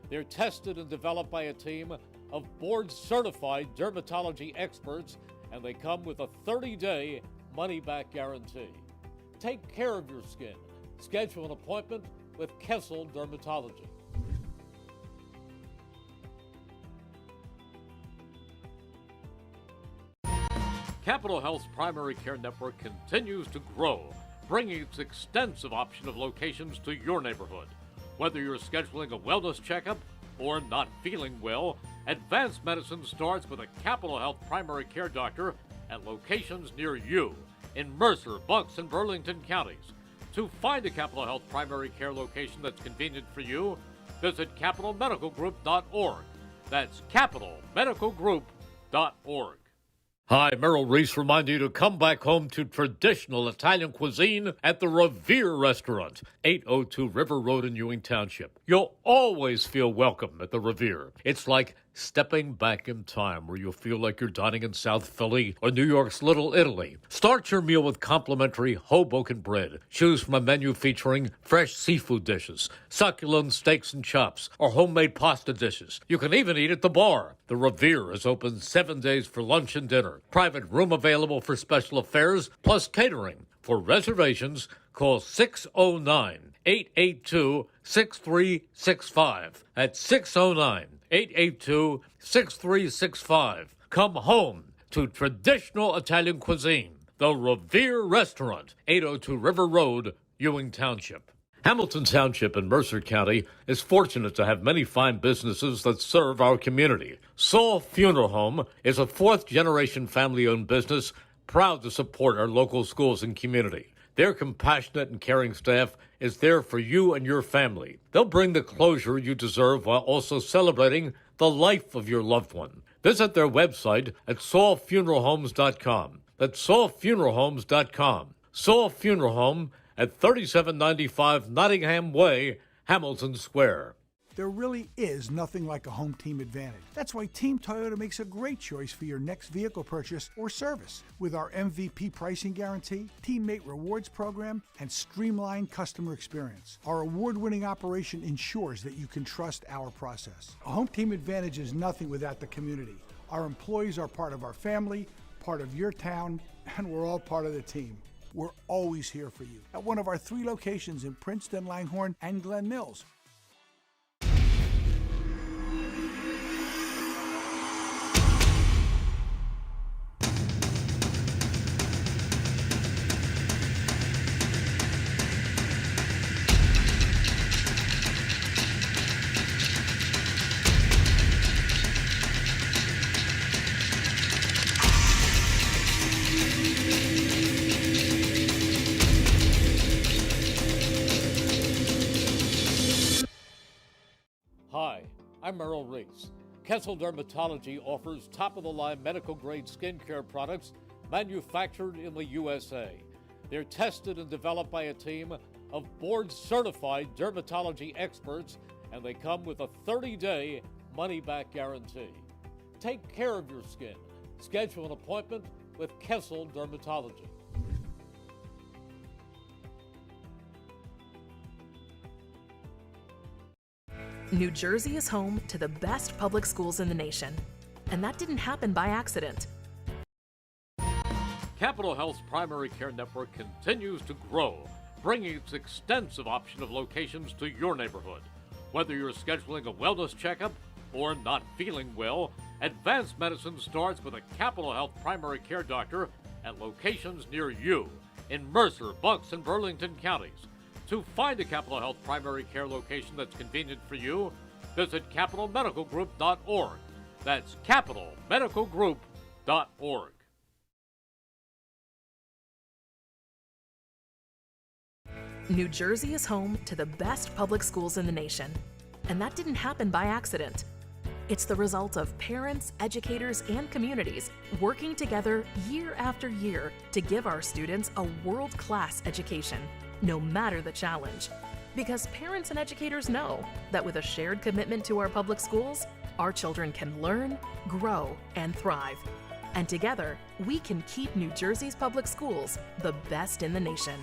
They're tested and developed by a team of board-certified dermatology experts, and they come with a 30-day money-back guarantee. Take care of your skin. Schedule an appointment with Kessel Dermatology. Capital Health's primary care network continues to grow, bringing its extensive option of locations to your neighborhood. Whether you're scheduling a wellness checkup or not feeling well, advanced medicine starts with a Capital Health primary care doctor at locations near you in Mercer, Bucks, and Burlington counties. To find a Capital Health primary care location that's convenient for you, visit capitalmedicalgroup.org. That's capitalmedicalgroup.org. Hi, Merrill Reese reminding you to come back home to traditional Italian cuisine at the Revere Restaurant, 802 River Road in Ewing Township. You'll always feel welcome at the Revere. It's like stepping back in time where you'll feel like you're dining in South Philly or New York's Little Italy. Start your meal with complimentary Hoboken bread. Choose from a menu featuring fresh seafood dishes, succulent steaks and chops, or homemade pasta dishes. You can even eat at the bar. The Revere is open 7 days for lunch and dinner. Private room available for special affairs, plus catering. For reservations, Call 609-882-6365. That's 609-882-6365. Come home to traditional Italian cuisine. The Revere Restaurant, 802 River Road, Ewing Township. Hamilton Township in Mercer County is fortunate to have many fine businesses that serve our community. Saul Funeral Home is a fourth-generation family-owned business proud to support our local schools and community. Their compassionate and caring staff is there for you and your family. They'll bring the closure you deserve while also celebrating the life of your loved one. Visit their website at saulfuneralhomes.com. That's saulfuneralhomes.com. Saul Funeral Home at 3795 Nottingham Way, Hamilton Square. There really is nothing like a home team advantage. That's why Team Toyota makes a great choice for your next vehicle purchase or service. With our MVP pricing guarantee, teammate rewards program, and streamlined customer experience, our award-winning operation ensures that you can trust our process. A home team advantage is nothing without the community. Our employees are part of our family, part of your town, and we're all part of the team. We're always here for you at one of our 3 locations in Princeton, Langhorne, and Glen Mills. Hi, I'm Merrill Reese. Kessel Dermatology offers top-of-the-line medical-grade skincare products manufactured in the USA. They're tested and developed by a team of board-certified dermatology experts, and they come with a 30-day money-back guarantee. Take care of your skin. Schedule an appointment with Kessel Dermatology. New Jersey is home to the best public schools in the nation, and that didn't happen by accident. Capital Health's primary care network continues to grow, bringing its extensive option of locations to your neighborhood. Whether you're scheduling a wellness checkup or not feeling well, advanced medicine starts with a Capital Health primary care doctor at locations near you in Mercer, Bucks, and Burlington counties. To find a Capital Health primary care location that's convenient for you, visit capitalmedicalgroup.org. That's capitalmedicalgroup.org. New Jersey is home to the best public schools in the nation, and that didn't happen by accident. It's the result of parents, educators, and communities working together year after year to give our students a world-class education, no matter the challenge. Because parents and educators know that with a shared commitment to our public schools, our children can learn, grow, and thrive. And together, we can keep New Jersey's public schools the best in the nation.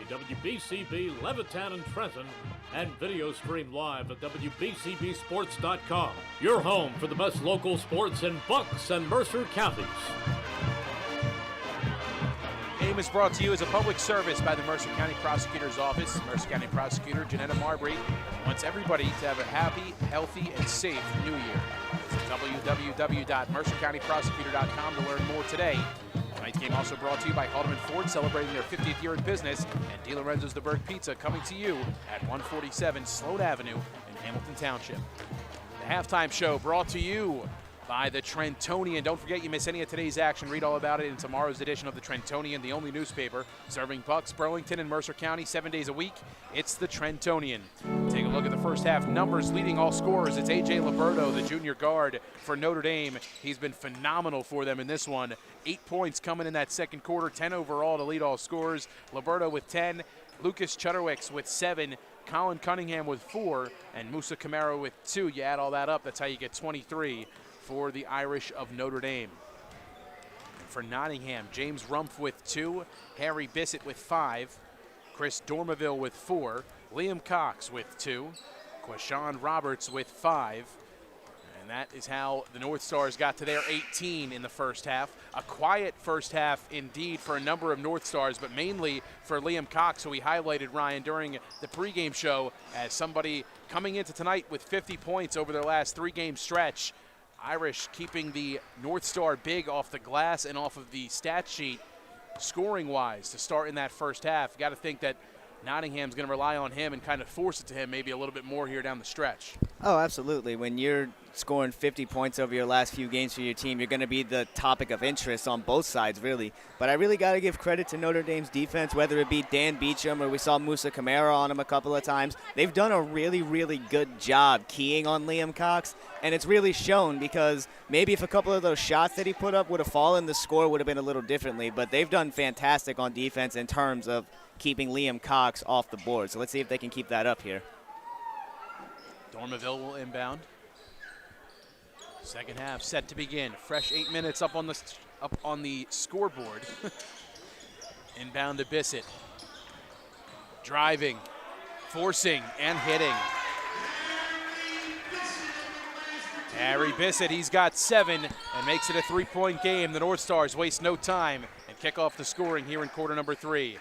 WBCB Levittown and Trenton, and video stream live at WBCBSports.com. Your home for the best local sports in Bucks and Mercer counties. Game is brought to you as a public service by the Mercer County Prosecutor's Office. Mercer County Prosecutor Janetta Marbury wants everybody to have a happy, healthy, and safe New Year. Visit www.mercercountyprosecutor.com to learn more today. Tonight's game also brought to you by Haldeman Ford, celebrating their 50th year in business, and De Lorenzo's The Berg Pizza, coming to you at 147 Sloan Avenue in Hamilton Township. The halftime show brought to you by the Trentonian. Don't forget, you miss any of today's action, read all about it in tomorrow's edition of the Trentonian, the only newspaper serving Bucks, Burlington, and Mercer County 7 days a week. It's the Trentonian. Take a look at the first half numbers leading all scorers. It's A.J. Liberto, the junior guard for Notre Dame. He's been phenomenal for them in this one. 8 points coming in that second quarter, 10 overall to lead all scorers. Liberto with 10, Lucas Chudderwicks with 7, Colin Cunningham with 4, and Musa Camaro with 2. You add all that up, that's how you get 23 for the Irish of Notre Dame. For Nottingham, James Rumpf with 2, Harry Bissett with 5, Chris Dormeville with 4, Liam Cox with 2, Quashawn Roberts with 5, and that is how the North Stars got to their 18 in the first half. A quiet first half indeed for a number of North Stars, but mainly for Liam Cox, who we highlighted, Ryan, during the pregame show as somebody coming into tonight with 50 points over their last 3-game stretch. Irish keeping the North Star big off the glass and off of the stat sheet scoring-wise to start in that first half. You got to think that Nottingham's going to rely on him and kind of force it to him maybe a little bit more here down the stretch. Oh, absolutely. When you're scoring 50 points over your last few games for your team, you're going to be the topic of interest on both sides, really. But I really got to give credit to Notre Dame's defense, whether it be Dan Beecham or we saw Musa Camara on him a couple of times. They've done a really, really good job keying on Liam Cox, and it's really shown because maybe if a couple of those shots that he put up would have fallen, the score would have been a little differently. But they've done fantastic on defense in terms of keeping Liam Cox off the board. So let's see if they can keep that up here. Dormeville will inbound. Second half set to begin. Fresh 8 minutes up on the scoreboard. Inbound to Bissett. Driving, forcing, and hitting. Harry Bissett, he's got 7 and makes it a 3-point game. The North Stars waste no time and kick off the scoring here in quarter number 3.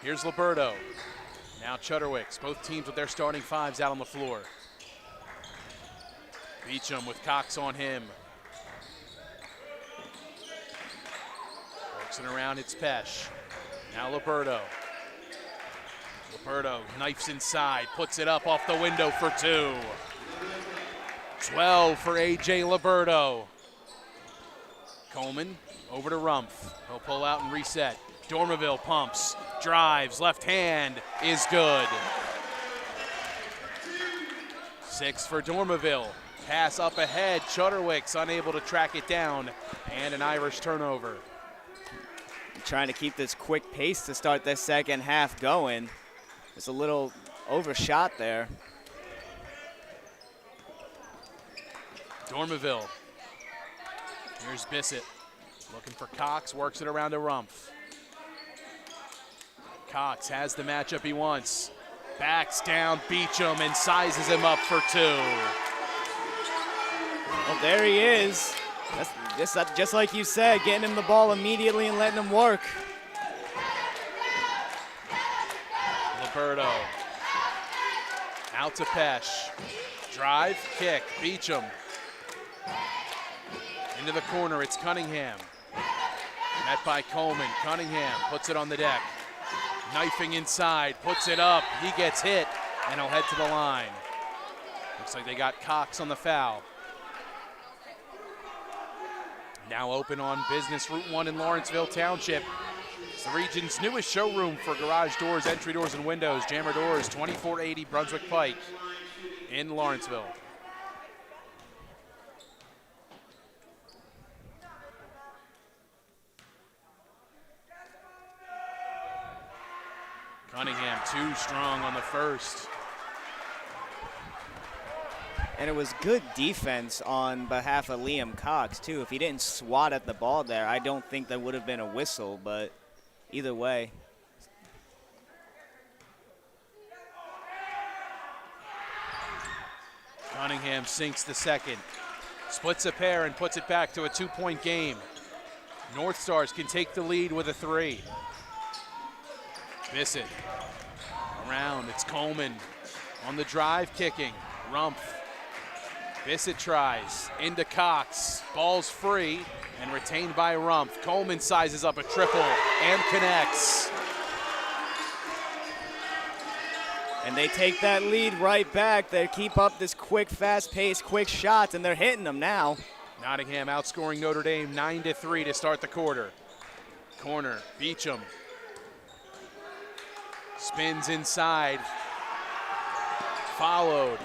Here's Liberto. Now Chudderwicks. Both teams with their starting 5s out on the floor. Beecham with Cox on him. Works it around, it's Pesh. Now Liberto. Liberto knifes inside, puts it up off the window for 2. 12 for A.J. Liberto. Coleman over to Rumpf. He'll pull out and reset. Dormeville pumps, drives, left hand is good. 6 for Dormeville. Pass up ahead, Chudderwicks unable to track it down, and an Irish turnover. Trying to keep this quick pace to start this second half going. It's a little overshot there. Dormeville. Here's Bissett. Looking for Cox, works it around to Rumpf. Cox has the matchup he wants. Backs down Beecham and sizes him up for 2. Well, there he is. That's just like you said, getting him the ball immediately and letting him work. Liberto. Out to Pesh. Drive, kick, Beecham. Into the corner, it's Cunningham. Met by Coleman. Cunningham puts it on the deck. Knifing inside, puts it up. He gets hit, and he'll head to the line. Looks like they got Cox on the foul. Now open on Business Route 1 in Lawrenceville Township. It's the region's newest showroom for garage doors, entry doors, and windows. Jammer Doors, 2480 Brunswick Pike in Lawrenceville. Cunningham too strong on the first. And it was good defense on behalf of Liam Cox, too. If he didn't swat at the ball there, I don't think there would have been a whistle, but either way. Cunningham sinks the second. Splits a pair and puts it back to a 2-point game. North Stars can take the lead with a 3. Bissett around, it's Coleman on the drive, kicking. Rumpf. Bissett tries, into Cox, ball's free and retained by Rumpf. Coleman sizes up a triple and connects. And they take that lead right back. They keep up this quick, fast-paced, quick shots, and they're hitting them now. Nottingham outscoring Notre Dame 9-3 to start the quarter. Corner, Beecham. Spins inside. Followed.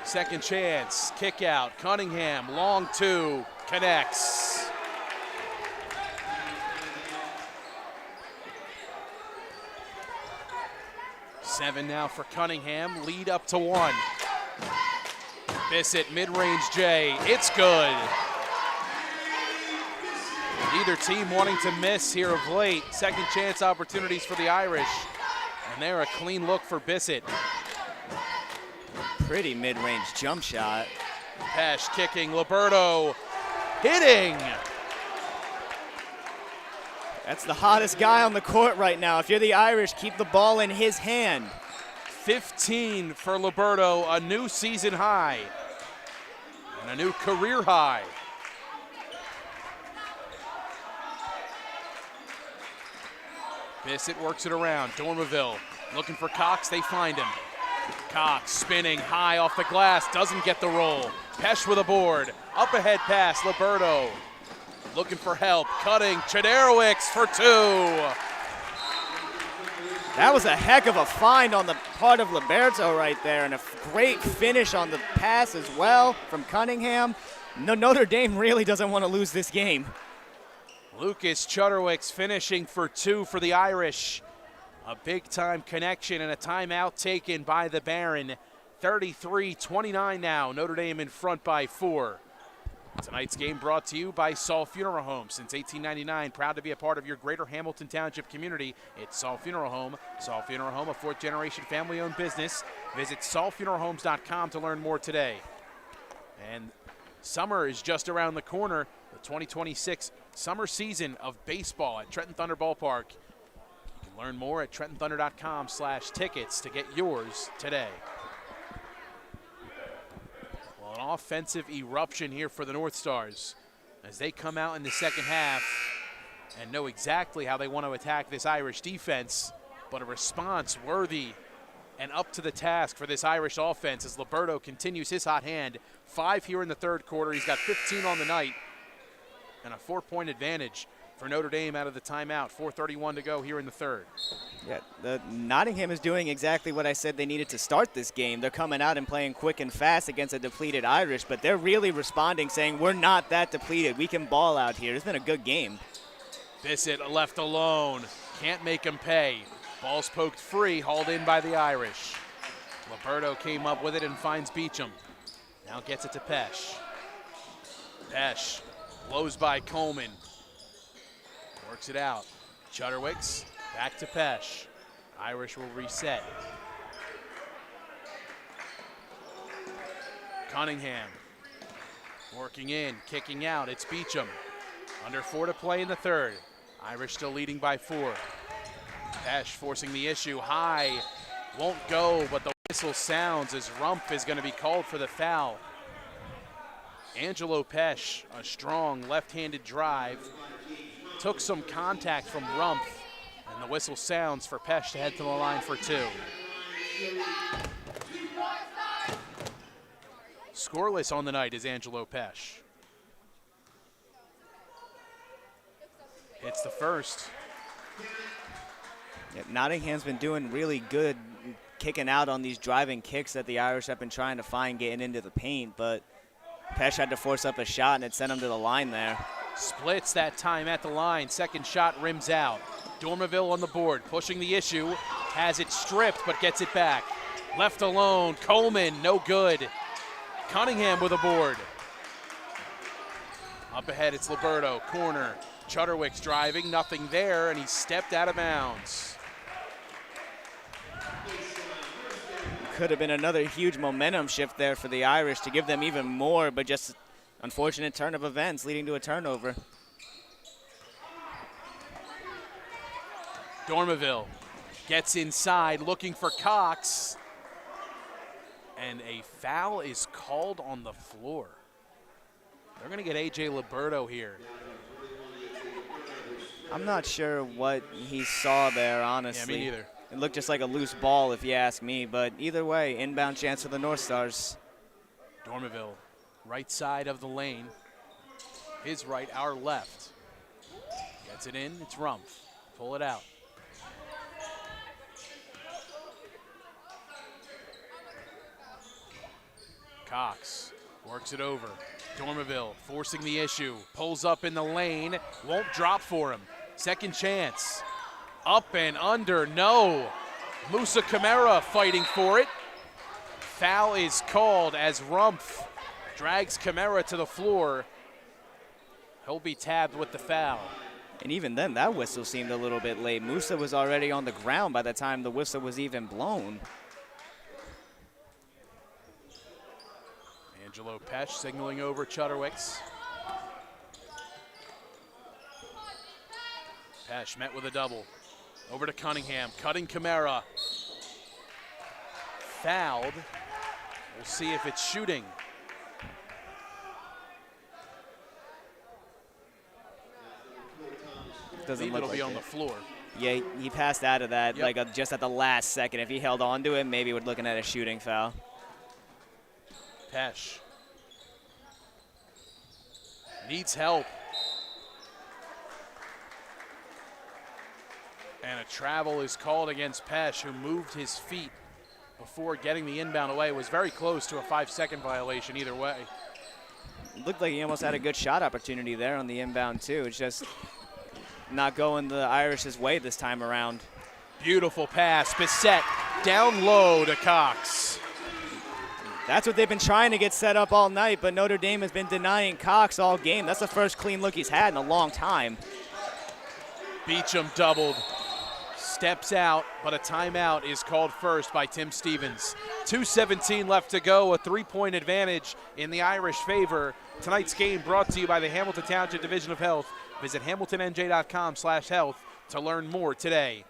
Second chance, kick out. Cunningham, long two, connects. Seven now for Cunningham, lead up to 1. Bissett, mid-range J, it's good. Neither team wanting to miss here of late. Second chance opportunities for the Irish. And they're a clean look for Bissett. Pretty mid-range jump shot. Pesh kicking, Liberto hitting. That's the hottest guy on the court right now. If you're the Irish, keep the ball in his hand. 15 for Liberto, a new season high and a new career high. Bissett works it around. Dormaville looking for Cox. They find him. Cox spinning high off the glass. Doesn't get the roll. Pesh with a board. Up ahead pass. Liberto looking for help. Cutting. Chederowicz for 2. That was a heck of a find on the part of Liberto right there, and a great finish on the pass as well from Cunningham. Notre Dame really doesn't want to lose this game. Lucas Chederowicz finishing for 2 for the Irish. A big-time connection and a timeout taken by the Baron. 33-29 now. Notre Dame in front by 4. Tonight's game brought to you by Saul Funeral Home. Since 1899, proud to be a part of your greater Hamilton Township community. It's Saul Funeral Home. Saul Funeral Home, a 4th-generation family-owned business. Visit saulfuneralhomes.com to learn more today. And summer is just around the corner. The 2026 summer season of baseball at Trenton Thunder Ballpark. You can learn more at trentonthunder.com/tickets to get yours today. Well, an offensive eruption here for the Northstars as they come out in the second half and know exactly how they want to attack this Irish defense, but a response worthy and up to the task for this Irish offense as Liberto continues his hot hand. 5 here in the third quarter. He's got 15 on the night and a 4-point advantage for Notre Dame out of the timeout. 4:31 to go here in the third. Yeah, Nottingham is doing exactly what I said they needed to start this game. They're coming out and playing quick and fast against a depleted Irish, but they're really responding, saying we're not that depleted. We can ball out here. It's been a good game. Bissett left alone. Can't make him pay. Ball's poked free, hauled in by the Irish. Liberto came up with it and finds Beecham. Now gets it to Pesh. Pesh blows by Coleman. Works it out. Chederowicz back to Pesh. Irish will reset. Cunningham working in, kicking out. It's Beecham. Under 4 to play in the third. Irish still leading by 4. Pesh forcing the issue. High. Won't go, but the whistle sounds as Rumpf is going to be called for the foul. Angelo Pesh, a strong left-handed drive. Took some contact from Rumpf, and the whistle sounds for Pesh to head to the line for 2. Scoreless on the night is Angelo Pesh. It's the first. Yeah, Nottingham's been doing really good kicking out on these driving kicks that the Irish have been trying to find getting into the paint, but Pesh had to force up a shot, and it sent him to the line there. Splits that time at the line. Second shot rims out. Dormaville on the board, pushing the issue. Has it stripped, but gets it back. Left alone. Coleman, no good. Cunningham with a board. Up ahead, it's Liberto. Corner. Chederowicz driving, nothing there, and he stepped out of bounds. Could have been another huge momentum shift there for the Irish to give them even more, but just unfortunate turn of events leading to a turnover. Dormaville gets inside looking for Cox, and a foul is called on the floor. They're going to get A.J. Liberto here. I'm not sure what he saw there, honestly. Yeah, me neither. It looked just like a loose ball, if you ask me, but either way, inbound chance for the Northstars. Dormaville, right side of the lane. His right, our left. Gets it in, it's Rumpf. Pull it out. Cox works it over. Dormerville forcing the issue. Pulls up in the lane. Won't drop for him. Second chance. Up and under, no. Musa Camara fighting for it. Foul is called as Rumpf drags Camara to the floor. He'll be tabbed with the foul. And even then, that whistle seemed a little bit late. Musa was already on the ground by the time the whistle was even blown. Angelo Pesh signaling over Chudderwicks. Pesh met with a double. Over to Cunningham, cutting Camara. Fouled. We'll see if it's shooting. Doesn't look it'll like be on it. the floor. Yeah, he passed out of that Yep. just at the last second. If he held on to it, maybe we're looking at a shooting foul. Pesh needs help. And a travel is called against Pesh, who moved his feet before getting the inbound away. It was very close to a 5-second violation either way. It looked like he almost had a good shot opportunity there on the inbound too. It's just not going the Irish's way this time around. Beautiful pass. Bissett down low to Cox. That's what they've been trying to get set up all night, but Notre Dame has been denying Cox all game. That's the first clean look he's had in a long time. Beecham doubled. Steps out, but a timeout is called first by Tim Stevens. 2:17 left to go, a 3-point advantage in the Irish favor. Tonight's game brought to you by the Hamilton Township Division of Health. Visit hamiltonnj.com/health to learn more today.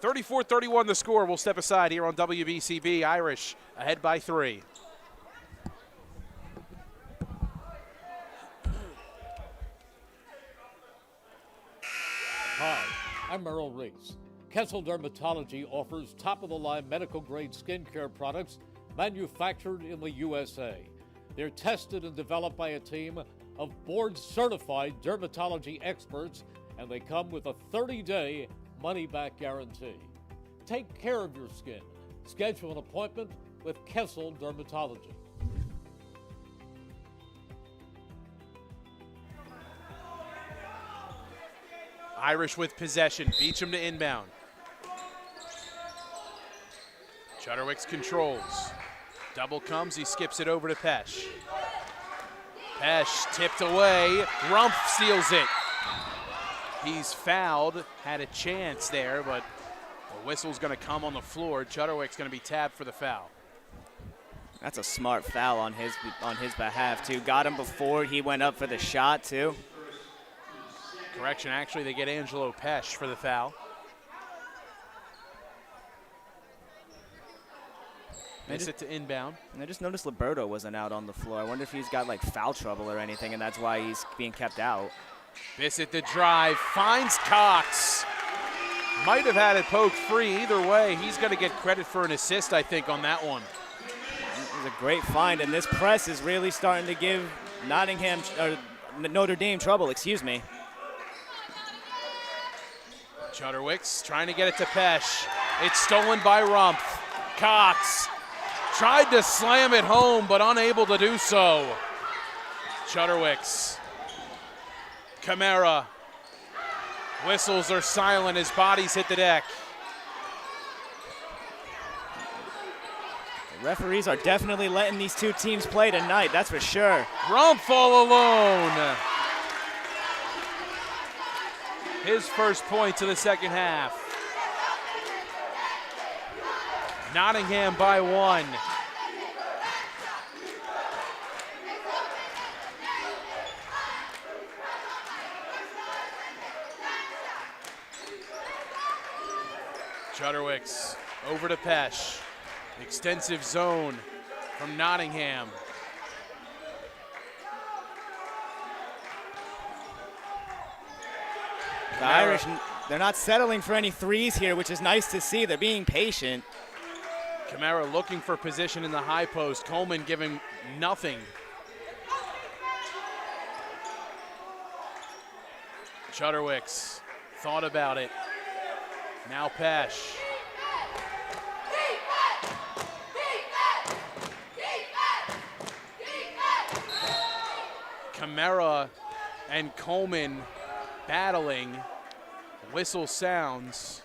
34-31 the score. We'll step aside here on WBCB. Irish ahead by 3. Hi, I'm Merrill Reese. Kessel Dermatology offers top-of-the-line medical-grade skincare products manufactured in the USA. They're tested and developed by a team of board-certified dermatology experts, and they come with a 30-day money-back guarantee. Take care of your skin. Schedule an appointment with Kessel Dermatology. Irish with possession. Beecham to inbound. Chudderwicks controls. Double comes, he skips it over to Pesh. Pesh tipped away. Rumpf steals it. He's fouled. Had a chance there, but the whistle's going to come on the floor. Chudderwick's going to be tabbed for the foul. That's a smart foul on his behalf too. Got him before he went up for the shot too. Correction, actually, they get Angelo Pesh for the foul. Miss it to inbound. And I just noticed Liberto wasn't out on the floor. I wonder if he's got like foul trouble or anything, and that's why he's being kept out. Bissett the drive, finds Cox. Might have had it poked free. Either way, he's going to get credit for an assist, I think, on that one. It was a great find, and this press is really starting to give Notre Dame trouble, excuse me. Chudderwicks trying to get it to Pesh. It's stolen by Rumpf. Cox tried to slam it home, but unable to do so. Chudderwicks. Camara. Whistles are silent as bodies hit the deck. The referees are definitely letting these two teams play tonight, that's for sure. Rumpf all alone. His first point to the second half. Nottingham by 1. Chudderwicks over to Pesh. Extensive zone from Nottingham. The Irish, they're not settling for any threes here, which is nice to see. They're being patient. Camara looking for position in the high post. Coleman giving nothing. Chudderwicks thought about it. Now Pesh. Camara and Coleman battling. Whistle sounds.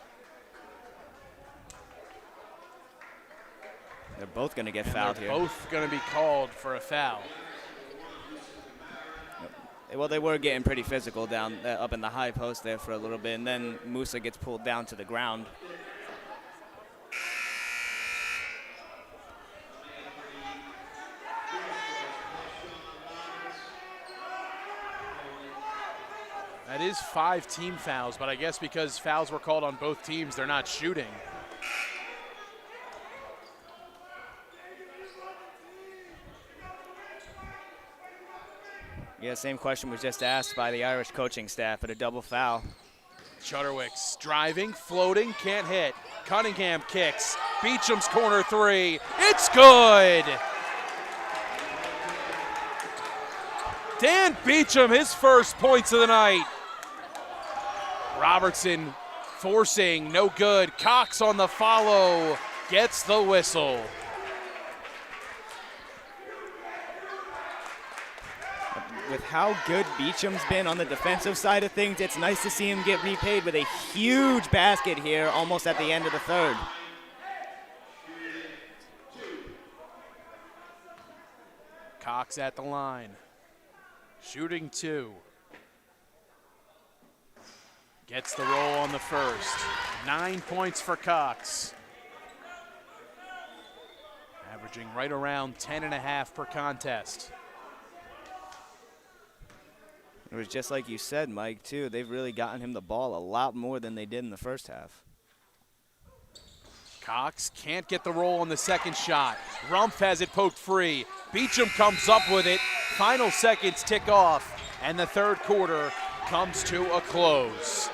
They're both going to get And fouled they're here. both going to be called for a foul. Well, they were getting pretty physical down up in the high post there for a little bit, and then Musa gets pulled down to the ground. That is 5 team fouls, but I guess because fouls were called on both teams, they're not shooting. Yeah, same question was just asked by the Irish coaching staff, but a double foul. Chudderwicks driving, floating, can't hit. Cunningham kicks. Beecham's corner 3. It's good! Dan Beecham, his first points of the night. Robertson forcing, no good. Cox on the follow, gets the whistle. With how good Beecham's been on the defensive side of things, it's nice to see him get repaid with a huge basket here almost at the end of the third. Cox at the line. Shooting 2. Gets the roll on the first. 9 points for Cox. Averaging right around 10.5 per contest. It was just like you said, Mike, too. They've really gotten him the ball a lot more than they did in the first half. Cox can't get the roll on the second shot. Rumpf has it poked free. Beecham comes up with it. Final seconds tick off, and the third quarter comes to a close.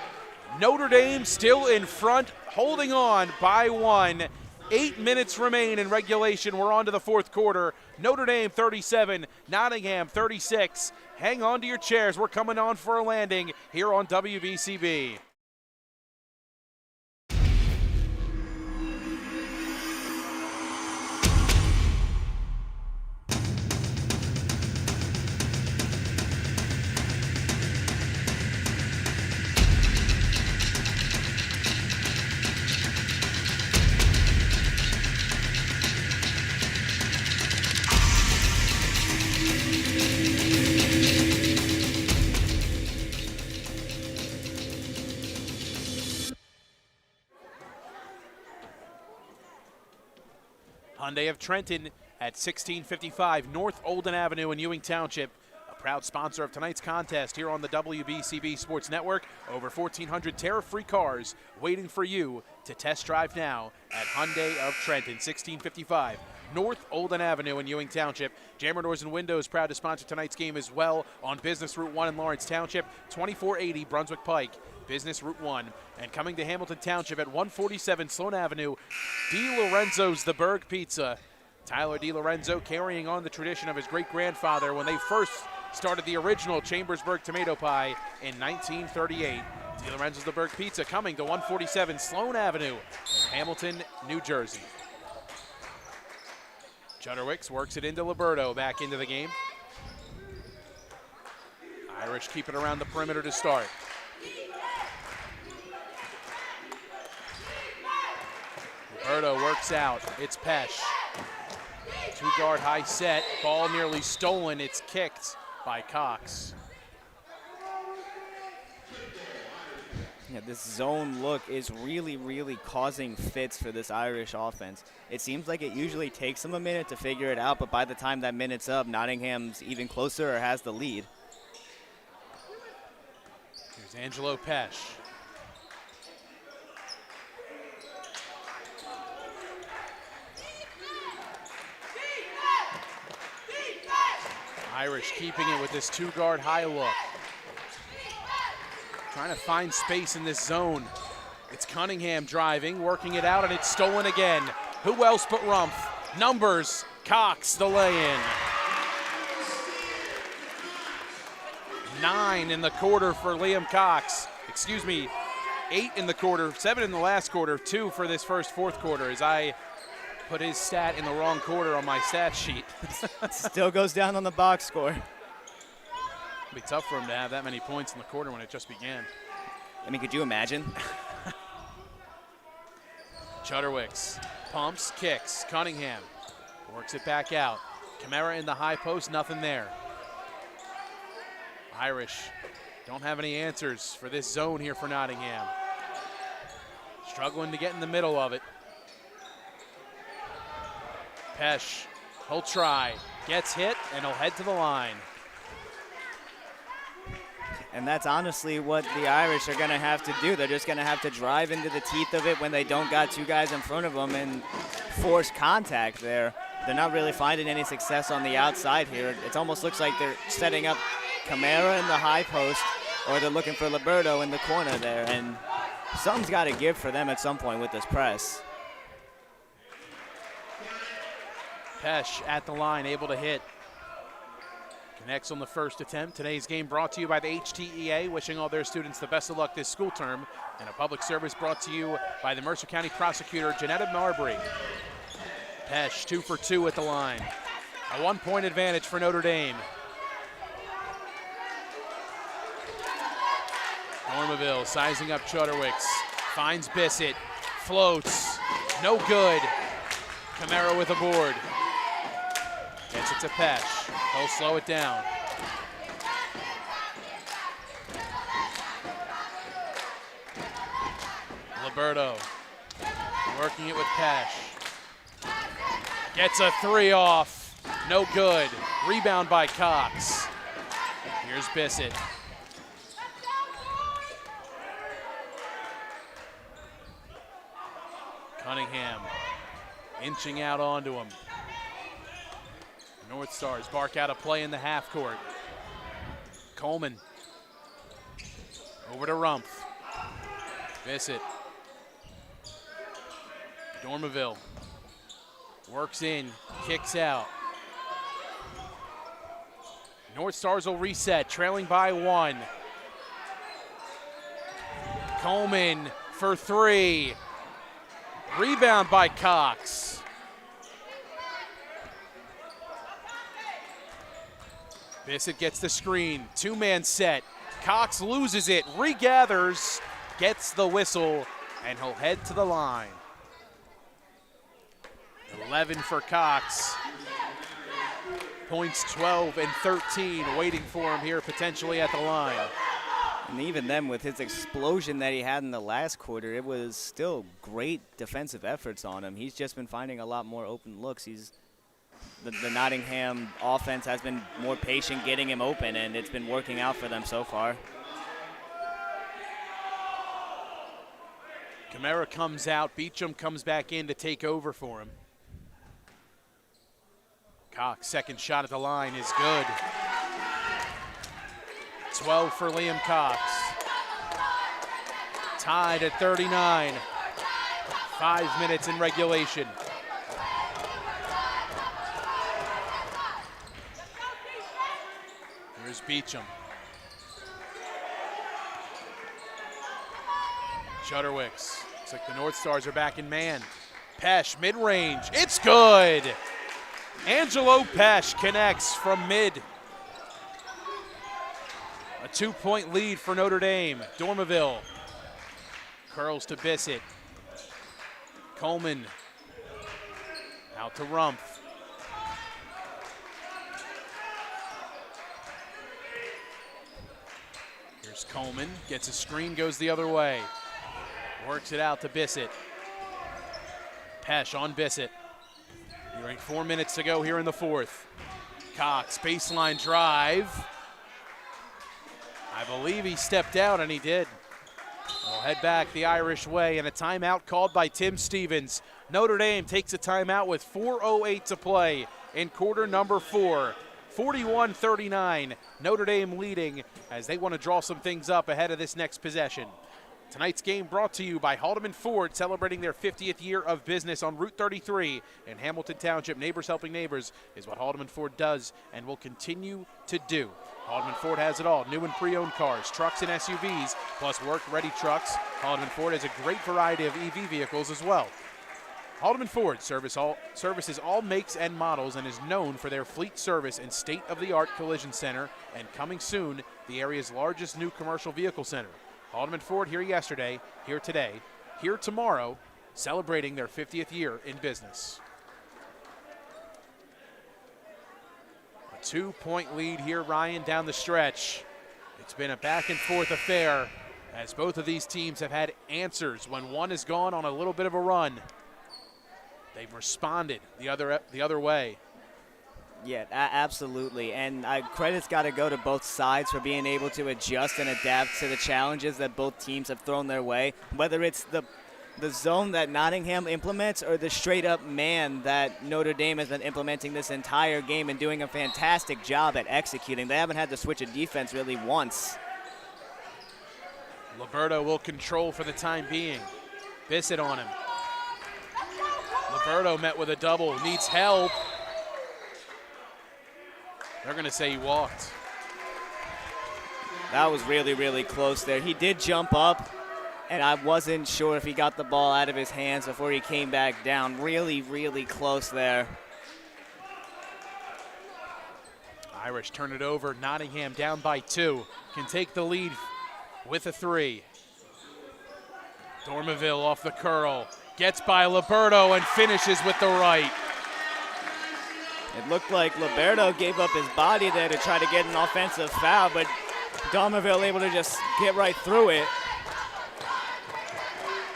Notre Dame still in front, holding on by 1. 8 minutes remain in regulation. We're on to the fourth quarter. Notre Dame 37, Nottingham 36. Hang on to your chairs. We're coming on for a landing here on WBCB. Hyundai of Trenton at 1655 North Olden Avenue in Ewing Township. A proud sponsor of tonight's contest here on the WBCB Sports Network. Over 1,400 tariff-free cars waiting for you to test drive now at Hyundai of Trenton, 1655 North Olden Avenue in Ewing Township. Jammer Doors and Windows proud to sponsor tonight's game as well on Business Route 1 in Lawrence Township, 2480 Brunswick Pike. Business Route 1. And coming to Hamilton Township at 147 Sloan Avenue, DiLorenzo's The Berg Pizza. Tyler DiLorenzo carrying on the tradition of his great-grandfather when they first started the original Chambersburg tomato pie in 1938. DiLorenzo's The Berg Pizza coming to 147 Sloan Avenue in Hamilton, New Jersey. Chudderwicks works it into Liberto, back into the game. Irish keep it around the perimeter to start. Liberto works out. It's Pesh. Two-guard high set. Ball nearly stolen. It's kicked by Cox. Yeah, this zone look is really, really causing fits for this Irish offense. It seems like it usually takes them a minute to figure it out, but by the time that minute's up, Nottingham's even closer or has the lead. Here's Angelo Pesh. Irish keeping it with this two-guard high look. Trying to find space in this zone. It's Cunningham driving, working it out, and it's stolen again. Who else but Rumpf? Numbers, Cox, the lay-in. 9 in the quarter for Liam Cox. 8 in the quarter, 7 in the last quarter, 2 for this fourth quarter, as I put his stat in the wrong quarter on my stat sheet. Still goes down on the box score. It'll be tough for him to have that many points in the quarter when it just began. I mean, could you imagine? Chudderwicks pumps, kicks. Cunningham works it back out. Camara in the high post, nothing there. Irish don't have any answers for this zone here for Nottingham. Struggling to get in the middle of it. Pesh, he'll try, gets hit, and he'll head to the line. And that's honestly what the Irish are going to have to do. They're just going to have to drive into the teeth of it when they don't got two guys in front of them and force contact there. They're not really finding any success on the outside here. It almost looks like they're setting up Camara in the high post, or they're looking for Liberto in the corner there. And something's got to give for them at some point with this press. Pesh at the line, able to hit. Connects on the first attempt. Today's game brought to you by the HTEA, wishing all their students the best of luck this school term. And a public service brought to you by the Mercer County prosecutor, Janetta Marbury. Pesh, 2 for 2 at the line. A 1-point advantage for Notre Dame. Normaville sizing up Chudderwicks. Finds Bissett. Floats. No good. Camara with a board. Gets it to Pesh. He'll slow it down. Liberto working it with Pesh. Gets a 3 off. No good. Rebound by Cox. Here's Bissett. Cunningham inching out onto him. Northstars bark out a play in the half court. Coleman over to Rumpf. Bissett. Dormaville works in, kicks out. Northstars will reset, trailing by 1. Coleman for 3. Rebound by Cox. Bissett gets the screen, 2-man set. Cox loses it, regathers, gets the whistle, and he'll head to the line. 11 for Cox. Points 12 and 13 waiting for him here potentially at the line. And even then, with his explosion that he had in the last quarter, it was still great defensive efforts on him. He's just been finding a lot more open looks. The Nottingham offense has been more patient getting him open, and it's been working out for them so far. Camara comes out. Beecham comes back in to take over for him. Cox, second shot at the line is good. 12 for Liam Cox. Tied at 39. 5 minutes in regulation. Here's Beecham. Chudderwicks. Looks like the Northstars are back in man. Pesh, mid-range. It's good. Angelo Pesh connects from mid. A 2-point lead for Notre Dame. Dormaville curls to Bissett. Coleman out to Rumpf. Here's Coleman, gets a screen, goes the other way. Works it out to Bissett. Pesh on Bissett. Nearing 4 minutes to go here in the fourth. Cox, baseline drive. I believe he stepped out, and he did. We'll head back the Irish way, and a timeout called by Tim Stevens. Notre Dame takes a timeout with 4:08 to play in quarter number 4. 41-39, Notre Dame leading as they want to draw some things up ahead of this next possession. Tonight's game brought to you by Haldeman Ford, celebrating their 50th year of business on Route 33 in Hamilton Township. Neighbors helping neighbors is what Haldeman Ford does and will continue to do. Haldeman Ford has it all. New and pre-owned cars, trucks, and SUVs, plus work-ready trucks. Haldeman Ford has a great variety of EV vehicles as well. Haldeman Ford services all makes and models and is known for their fleet service and state-of-the-art collision center, and coming soon, the area's largest new commercial vehicle center. Haldeman Ford here yesterday, here today, here tomorrow, celebrating their 50th year in business. A 2-point lead here, Ryan, down the stretch. It's been a back-and-forth affair as both of these teams have had answers when one has gone on a little bit of a run. They've responded the other way. Yeah, absolutely. And credit's got to go to both sides for being able to adjust and adapt to the challenges that both teams have thrown their way, whether it's the zone that Nottingham implements or the straight-up man that Notre Dame has been implementing this entire game and doing a fantastic job at executing. They haven't had to switch a defense really once. Liberto will control for the time being. Bissett on him. Liberto met with a double, needs help. They're going to say he walked. That was really, really close there. He did jump up, and I wasn't sure if he got the ball out of his hands before he came back down. Really, really close there. Irish turn it over. Nottingham down by 2. Can take the lead with a 3. Dormeville off the curl. Gets by Liberto and finishes with the right. It looked like Liberto gave up his body there to try to get an offensive foul, but Dormeville able to just get right through it.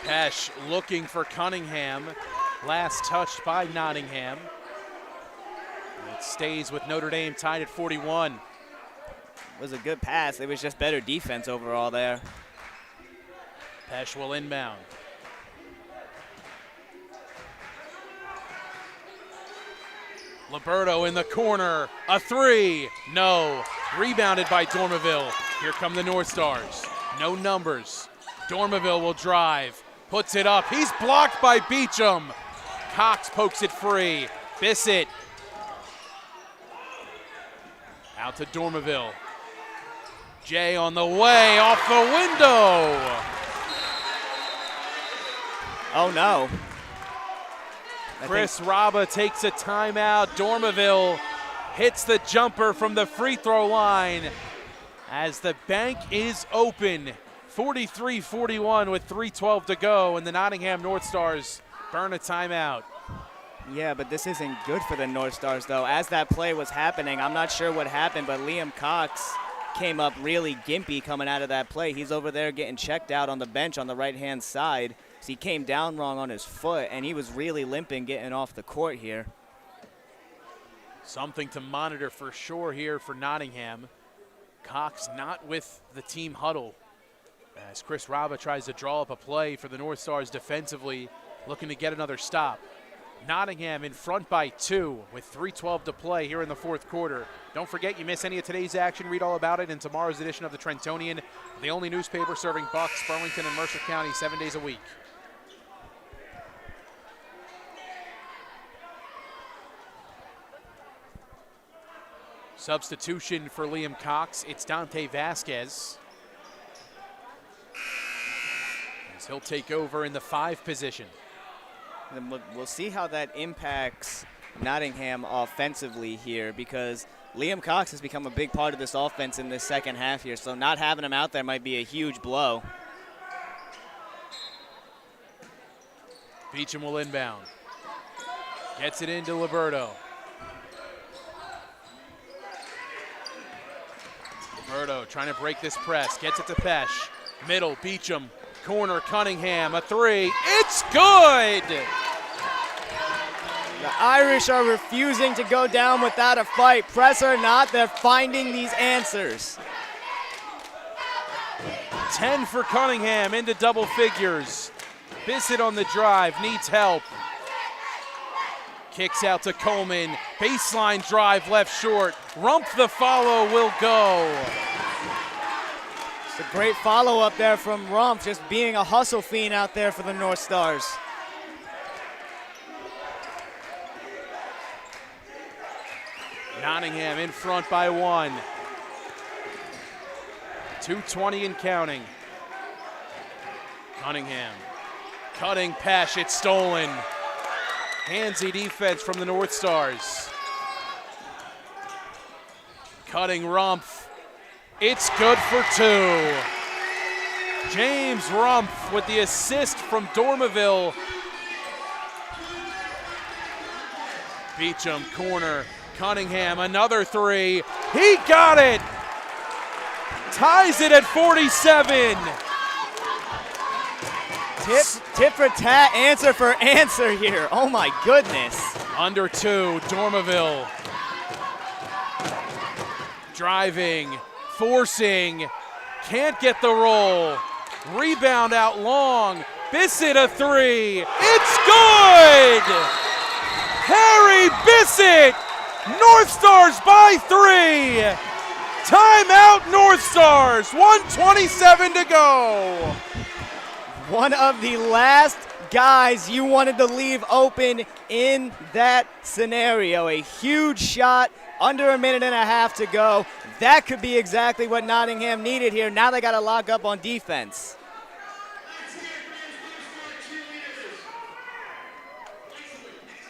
Pesh looking for Cunningham. Last touched by Nottingham. It stays with Notre Dame tied at 41. It was a good pass. It was just better defense overall there. Pesh will inbound. Liberto in the corner, a 3, no. Rebounded by Dormeville. Here come the Northstars. No numbers. Dormeville will drive, puts it up. He's blocked by Beecham. Cox pokes it free. Bissett. Out to Dormeville. Jay on the way, off the window. Oh no. Chris Raba takes a timeout. Dormeville hits the jumper from the free throw line as the bank is open. 43-41 with 3:12 to go, and the Nottingham Northstars burn a timeout. Yeah, but this isn't good for the Northstars, though. As that play was happening, I'm not sure what happened, but Liam Cox came up really gimpy coming out of that play. He's over there getting checked out on the bench on the right-hand side. So he came down wrong on his foot, and he was really limping getting off the court here. Something to monitor for sure here for Nottingham. Cox not with the team huddle as Chris Raba tries to draw up a play for the Northstars defensively, looking to get another stop. Nottingham in front by 2 with 3:12 to play here in the fourth quarter. Don't forget, you miss any of today's action, read all about it in tomorrow's edition of the Trentonian, the only newspaper serving Bucks, Burlington, and Mercer County 7 days a week. Substitution for Liam Cox. It's Dante Vasquez. As he'll take over in the 5 position. And we'll see how that impacts Nottingham offensively here, because Liam Cox has become a big part of this offense in this second half here, so not having him out there might be a huge blow. Beecham will inbound. Gets it into Liberto. Liberto trying to break this press. Gets it to Pesh. Middle, Beecham. Corner, Cunningham. A 3. It's good! The Irish are refusing to go down without a fight. Press or not, they're finding these answers. 10 for Cunningham into double figures. Bissett on the drive, needs help. Kicks out to Coleman. Baseline drive left short. Rump the follow will go. It's a great follow-up there from Rumpf, just being a hustle fiend out there for the North Stars. Nottingham in front by 1. 2:20 and counting. Cunningham cutting, Pesh, it's stolen. Handsy defense from the North Stars. Cutting Rumpf. It's good for 2. James Rumpf with the assist from Dormaville. Beecham, corner. Cunningham, another 3. He got it! Ties it at 47. Tit for tat, answer for answer here. Oh my goodness. Under 2, Dormaville. Driving, forcing, can't get the roll. Rebound out long. Bissett a 3. It's good! Harry Bissett! North Stars by 3. Timeout North Stars. 1:27 to go. One of the last guys you wanted to leave open in that scenario. A huge shot, under a minute and a half to go. That could be exactly what Nottingham needed here. Now they got to lock up on defense.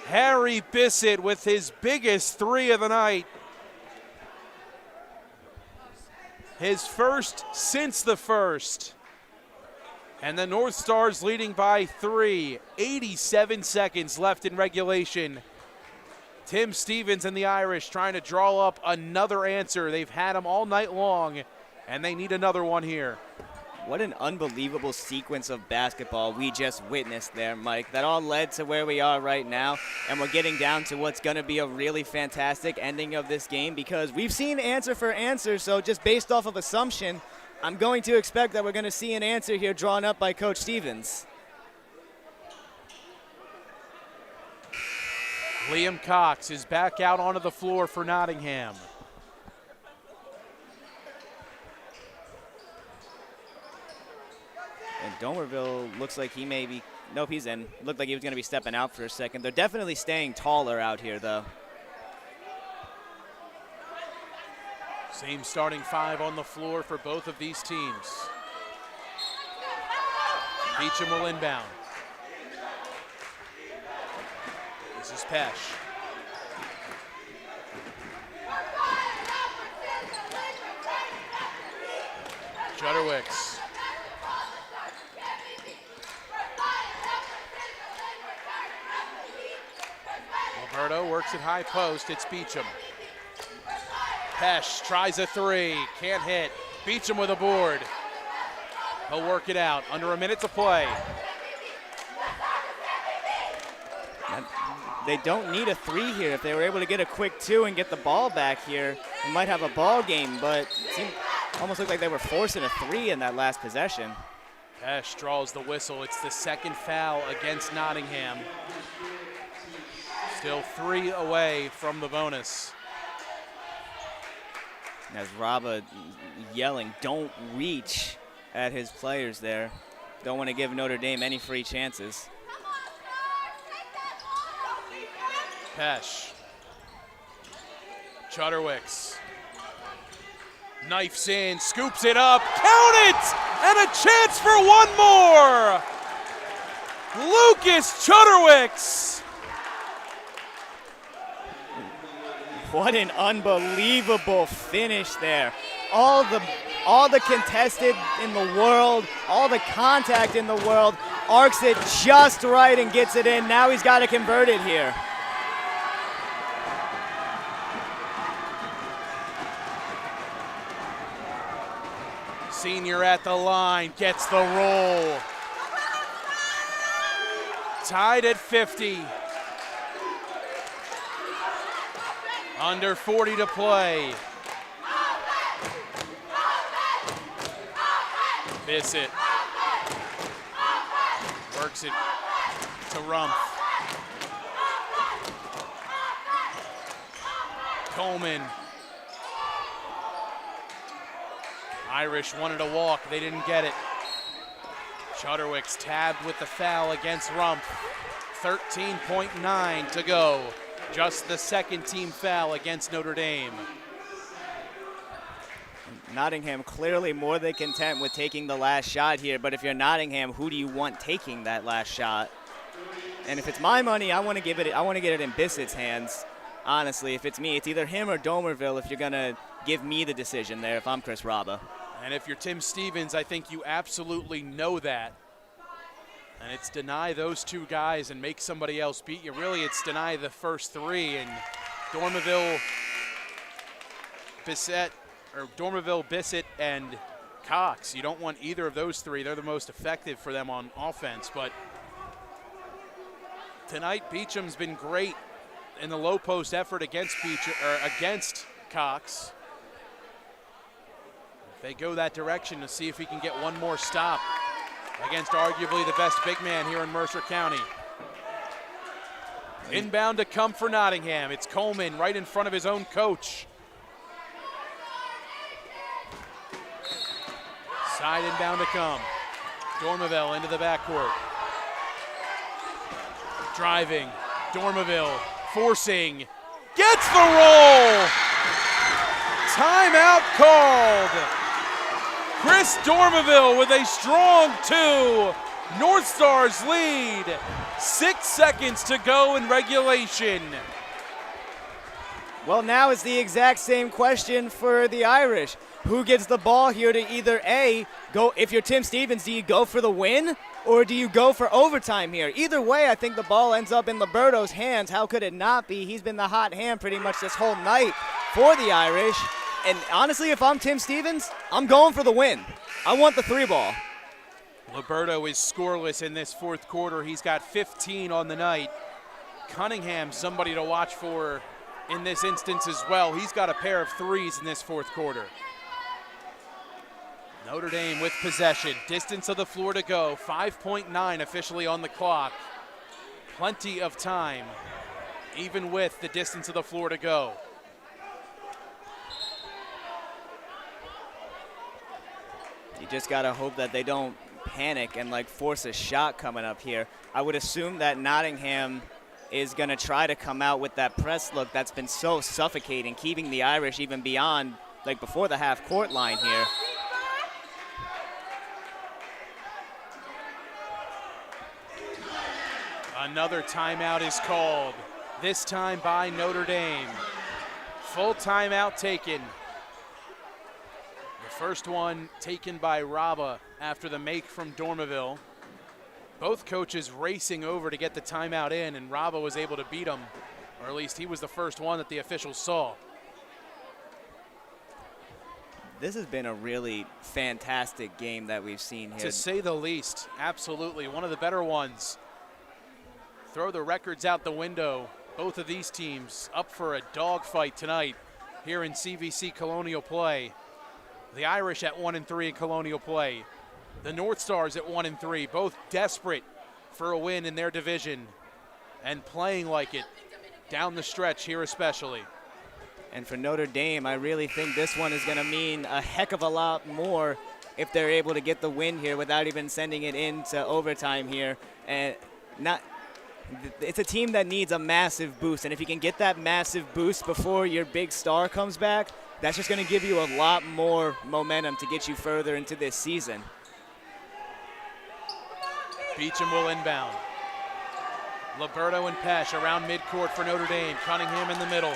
Harry Bissett with his biggest 3 of the night. His first since the first. And the North Stars leading by 3. 87 seconds left in regulation. Tim Stevens and the Irish trying to draw up another answer. They've had them all night long, and they need another one here. What an unbelievable sequence of basketball we just witnessed there, Mike. That all led to where we are right now, and we're getting down to what's going to be a really fantastic ending of this game because we've seen answer for answer, so just based off of assumption, I'm going to expect that we're going to see an answer here drawn up by Coach Stevens. Liam Cox is back out onto the floor for Nottingham. And Dormaville looks like he may be, nope, he's in. Looked like he was going to be stepping out for a second. They're definitely staying taller out here, though. Same starting 5 on the floor for both of these teams. Beecham will inbound. This is Pesh. Jutterwicks. Roberto works at high post. It's Beecham. Pesh tries a 3. Can't hit. Beecham with a board. He'll work it out. Under a minute to play. They don't need a 3 here. If they were able to get a quick 2 and get the ball back here, they might have a ball game, but it seemed, almost looked like they were forcing a 3 in that last possession. Pesh draws the whistle. It's the second foul against Nottingham. Still 3 away from the bonus. As Raba yelling, don't reach at his players there. Don't want to give Notre Dame any free chances. Pesh. Chutterwicks. Knifes in, scoops it up, count it! And a chance for one more! Lucas Chutterwicks! What an unbelievable finish there. All the contested in the world, all the contact in the world, arcs it just right and gets it in. Now he's got to convert it here. Senior at the line, gets the roll. Tied at 50. Under 40 to play. Bissett works it to Rumpf. Coleman. Irish wanted a walk, they didn't get it. Chudderwick's tabbed with the foul against Rumpf. 13.9 to go. Just the second team foul against Notre Dame. Nottingham clearly more than content with taking the last shot here, but if you're Nottingham, who do you want taking that last shot? And if it's my money, I want to get it in Bissett's hands. Honestly, if it's me, it's either him or Domerville if you're going to give me the decision there if I'm Chris Raba. And if you're Tim Stevens, I think you absolutely know that. And it's deny those two guys and make somebody else beat you. Really, it's deny the first three. And Domerville, Bissett, and Cox. You don't want either of those three. They're the most effective for them on offense. But tonight, Beecham's been great in the low post effort against Cox. They go that direction to see if he can get one more stop against arguably the best big man here in Mercer County. Inbound to come for Nottingham. It's Coleman right in front of his own coach. Side inbound to come. Dormeville into the backcourt. Driving. Dormeville forcing. Gets the roll! Timeout called. Chris Dormeville with a strong 2. Northstars lead. 6 seconds to go in regulation. Well, now it's the exact same question for the Irish. Who gets the ball here to either A, go, if you're Tim Stevens, do you go for the win or do you go for overtime here? Either way, I think the ball ends up in Liberto's hands. How could it not be? He's been the hot hand pretty much this whole night for the Irish. And honestly, if I'm Tim Stevens, I'm going for the win. I want the 3-ball. Liberto is scoreless in this fourth quarter. He's got 15 on the night. Cunningham, somebody to watch for in this instance as well. He's got a pair of threes in this fourth quarter. Notre Dame with possession. Distance of the floor to go. 5.9 officially on the clock. Plenty of time, even with the distance of the floor to go. You just got to hope that they don't panic and force a shot coming up here. I would assume that Nottingham is going to try to come out with that press look that's been so suffocating, keeping the Irish even beyond, before the half-court line here. Another timeout is called, this time by Notre Dame. Full timeout taken. The first one taken by Raba after the make from Dormeville. Both coaches racing over to get the timeout in, and Raba was able to beat him, or at least he was the first one that the officials saw. This has been a really fantastic game that we've seen here. To say the least, absolutely. One of the better ones. Throw the records out the window. Both of these teams up for a dogfight tonight here in CVC Colonial play. The Irish at 1-3 in Colonial play. The Northstars at 1-3, both desperate for a win in their division and playing like it down the stretch here especially. And for Notre Dame, I really think this one is going to mean a heck of a lot more if they're able to get the win here without even sending it into overtime here. And it's a team that needs a massive boost, and if you can get that massive boost before your big star comes back, that's just going to give you a lot more momentum to get you further into this season. Beecham will inbound. Liberto and Pesh around midcourt for Notre Dame. Cunningham in the middle.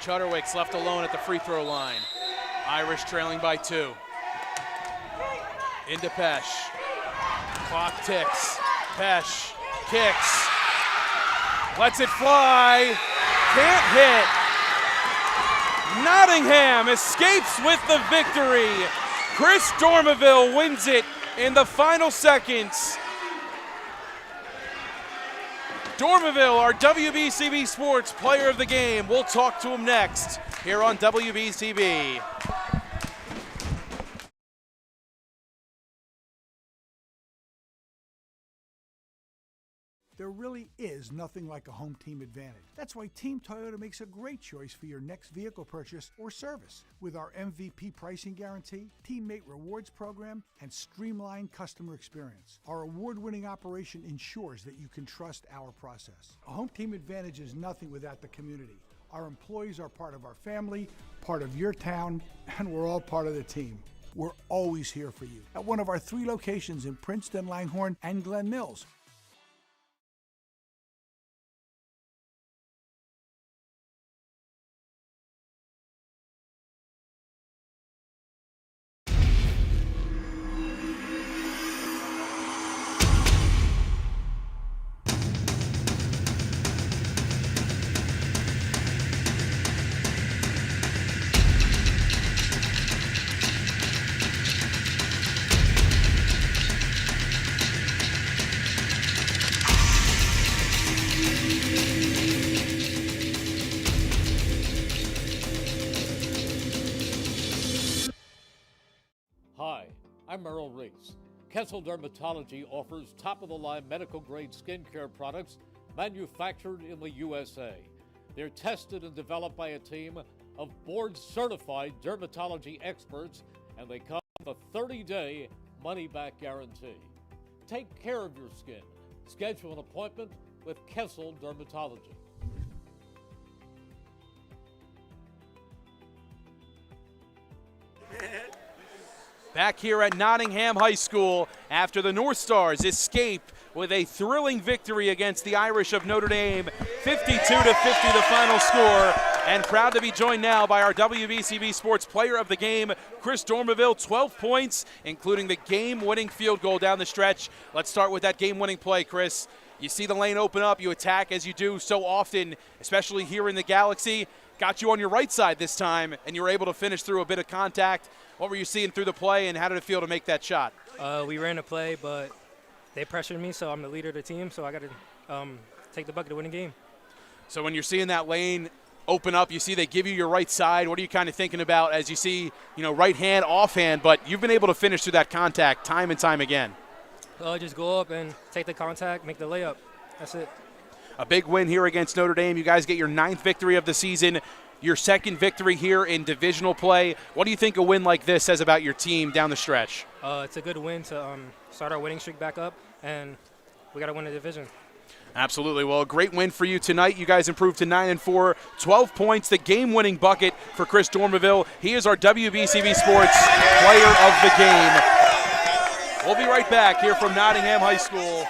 Chudderwick's left alone at the free throw line. Irish trailing by 2. Into Pesh. Clock ticks. Pesh kicks. Lets it fly. Can't hit. Nottingham escapes with the victory. Chris Dormeville wins it in the final seconds. Dormeville, our WBCB Sports Player of the Game. We'll talk to him next here on WBCB. There really is nothing like a home team advantage. That's why Team Toyota makes a great choice for your next vehicle purchase or service. With our MVP pricing guarantee, teammate rewards program, and streamlined customer experience, our award-winning operation ensures that you can trust our process. A home team advantage is nothing without the community. Our employees are part of our family, part of your town, and we're all part of the team. We're always here for you at one of our 3 locations in Princeton, Langhorne, and Glen Mills. Hi, I'm Merrill Reese. Kessel Dermatology offers top-of-the-line medical-grade skincare products manufactured in the USA. They're tested and developed by a team of board-certified dermatology experts, and they come with a 30-day money-back guarantee. Take care of your skin. Schedule an appointment with Kessel Dermatology. Back here at Nottingham High School after the Northstars escape with a thrilling victory against the Irish of Notre Dame, 52-50 the final score. And proud to be joined now by our WBCB Sports Player of the Game, Chris Dormerville, 12 points, including the game-winning field goal down the stretch. Let's start with that game-winning play, Chris. You see the lane open up, you attack as you do so often, especially here in the Galaxy. Got you on your right side this time, and you were able to finish through a bit of contact. What were you seeing through the play, and how did it feel to make that shot? We ran a play, but they pressured me, so I'm the leader of the team, so I got to take the bucket to win the game. So when you're seeing that lane open up, you see they give you your right side. What are you kind of thinking about as you see, right hand, off hand, but you've been able to finish through that contact time and time again? Just go up and take the contact, make the layup. That's it. A big win here against Notre Dame. You guys get your 9th victory of the season, your 2nd victory here in divisional play. What do you think a win like this says about your team down the stretch? It's a good win to start our winning streak back up, and we got to win the division. Absolutely. Well, a great win for you tonight. You guys improved to 9-4, 12 points, the game-winning bucket for Chris Dormerville. He is our WBCB Sports Player of the Game. We'll be right back here from Nottingham High School.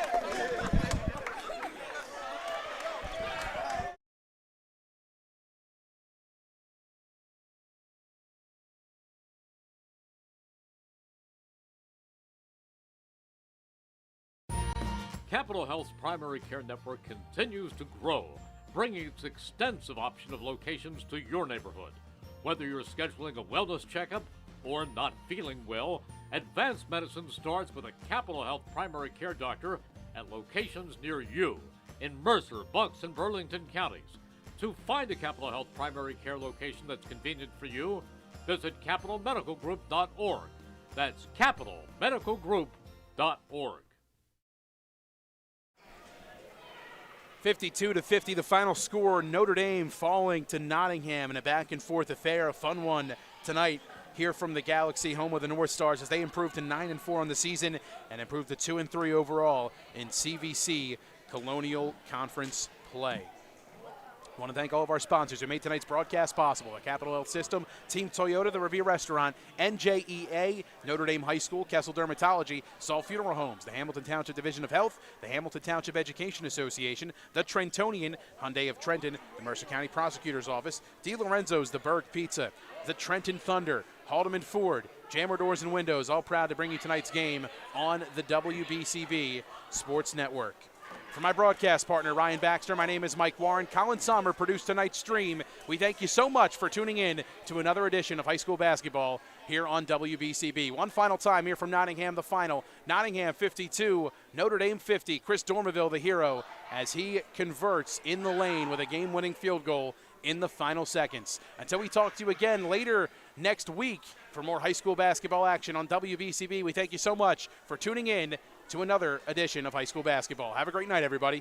Capital Health's primary care network continues to grow, bringing its extensive option of locations to your neighborhood. Whether you're scheduling a wellness checkup or not feeling well, advanced medicine starts with a Capital Health primary care doctor at locations near you in Mercer, Bucks, and Burlington counties. To find a Capital Health primary care location that's convenient for you, visit capitalmedicalgroup.org. That's capitalmedicalgroup.org. 52-50 the final score. Notre Dame falling to Nottingham in a back-and-forth affair. A fun one tonight here from the Galaxy, home of the Northstars, as they improved to 9-4 on the season and improved to 2-3 overall in CVC Colonial Conference play. I want to thank all of our sponsors who made tonight's broadcast possible. The Capital Health System, Team Toyota, the Revere Restaurant, NJEA, Notre Dame High School, Kessel Dermatology, Saul Funeral Homes, the Hamilton Township Division of Health, the Hamilton Township Education Association, the Trentonian, Hyundai of Trenton, the Mercer County Prosecutor's Office, DiLorenzo's, the Berg Pizza, the Trenton Thunder, Haldeman Ford, Jammer Doors and Windows, all proud to bring you tonight's game on the WBCB Sports Network. For my broadcast partner, Ryan Baxter, my name is Mike Warren. Colin Sommer produced tonight's stream. We thank you so much for tuning in to another edition of high school basketball here on WBCB. One final time here from Nottingham, the final. Nottingham 52, Notre Dame 50. Chris Dormerville, the hero, as he converts in the lane with a game-winning field goal in the final seconds. Until we talk to you again later next week for more high school basketball action on WBCB, we thank you so much for tuning in to another edition of high school basketball. Have a great night, everybody.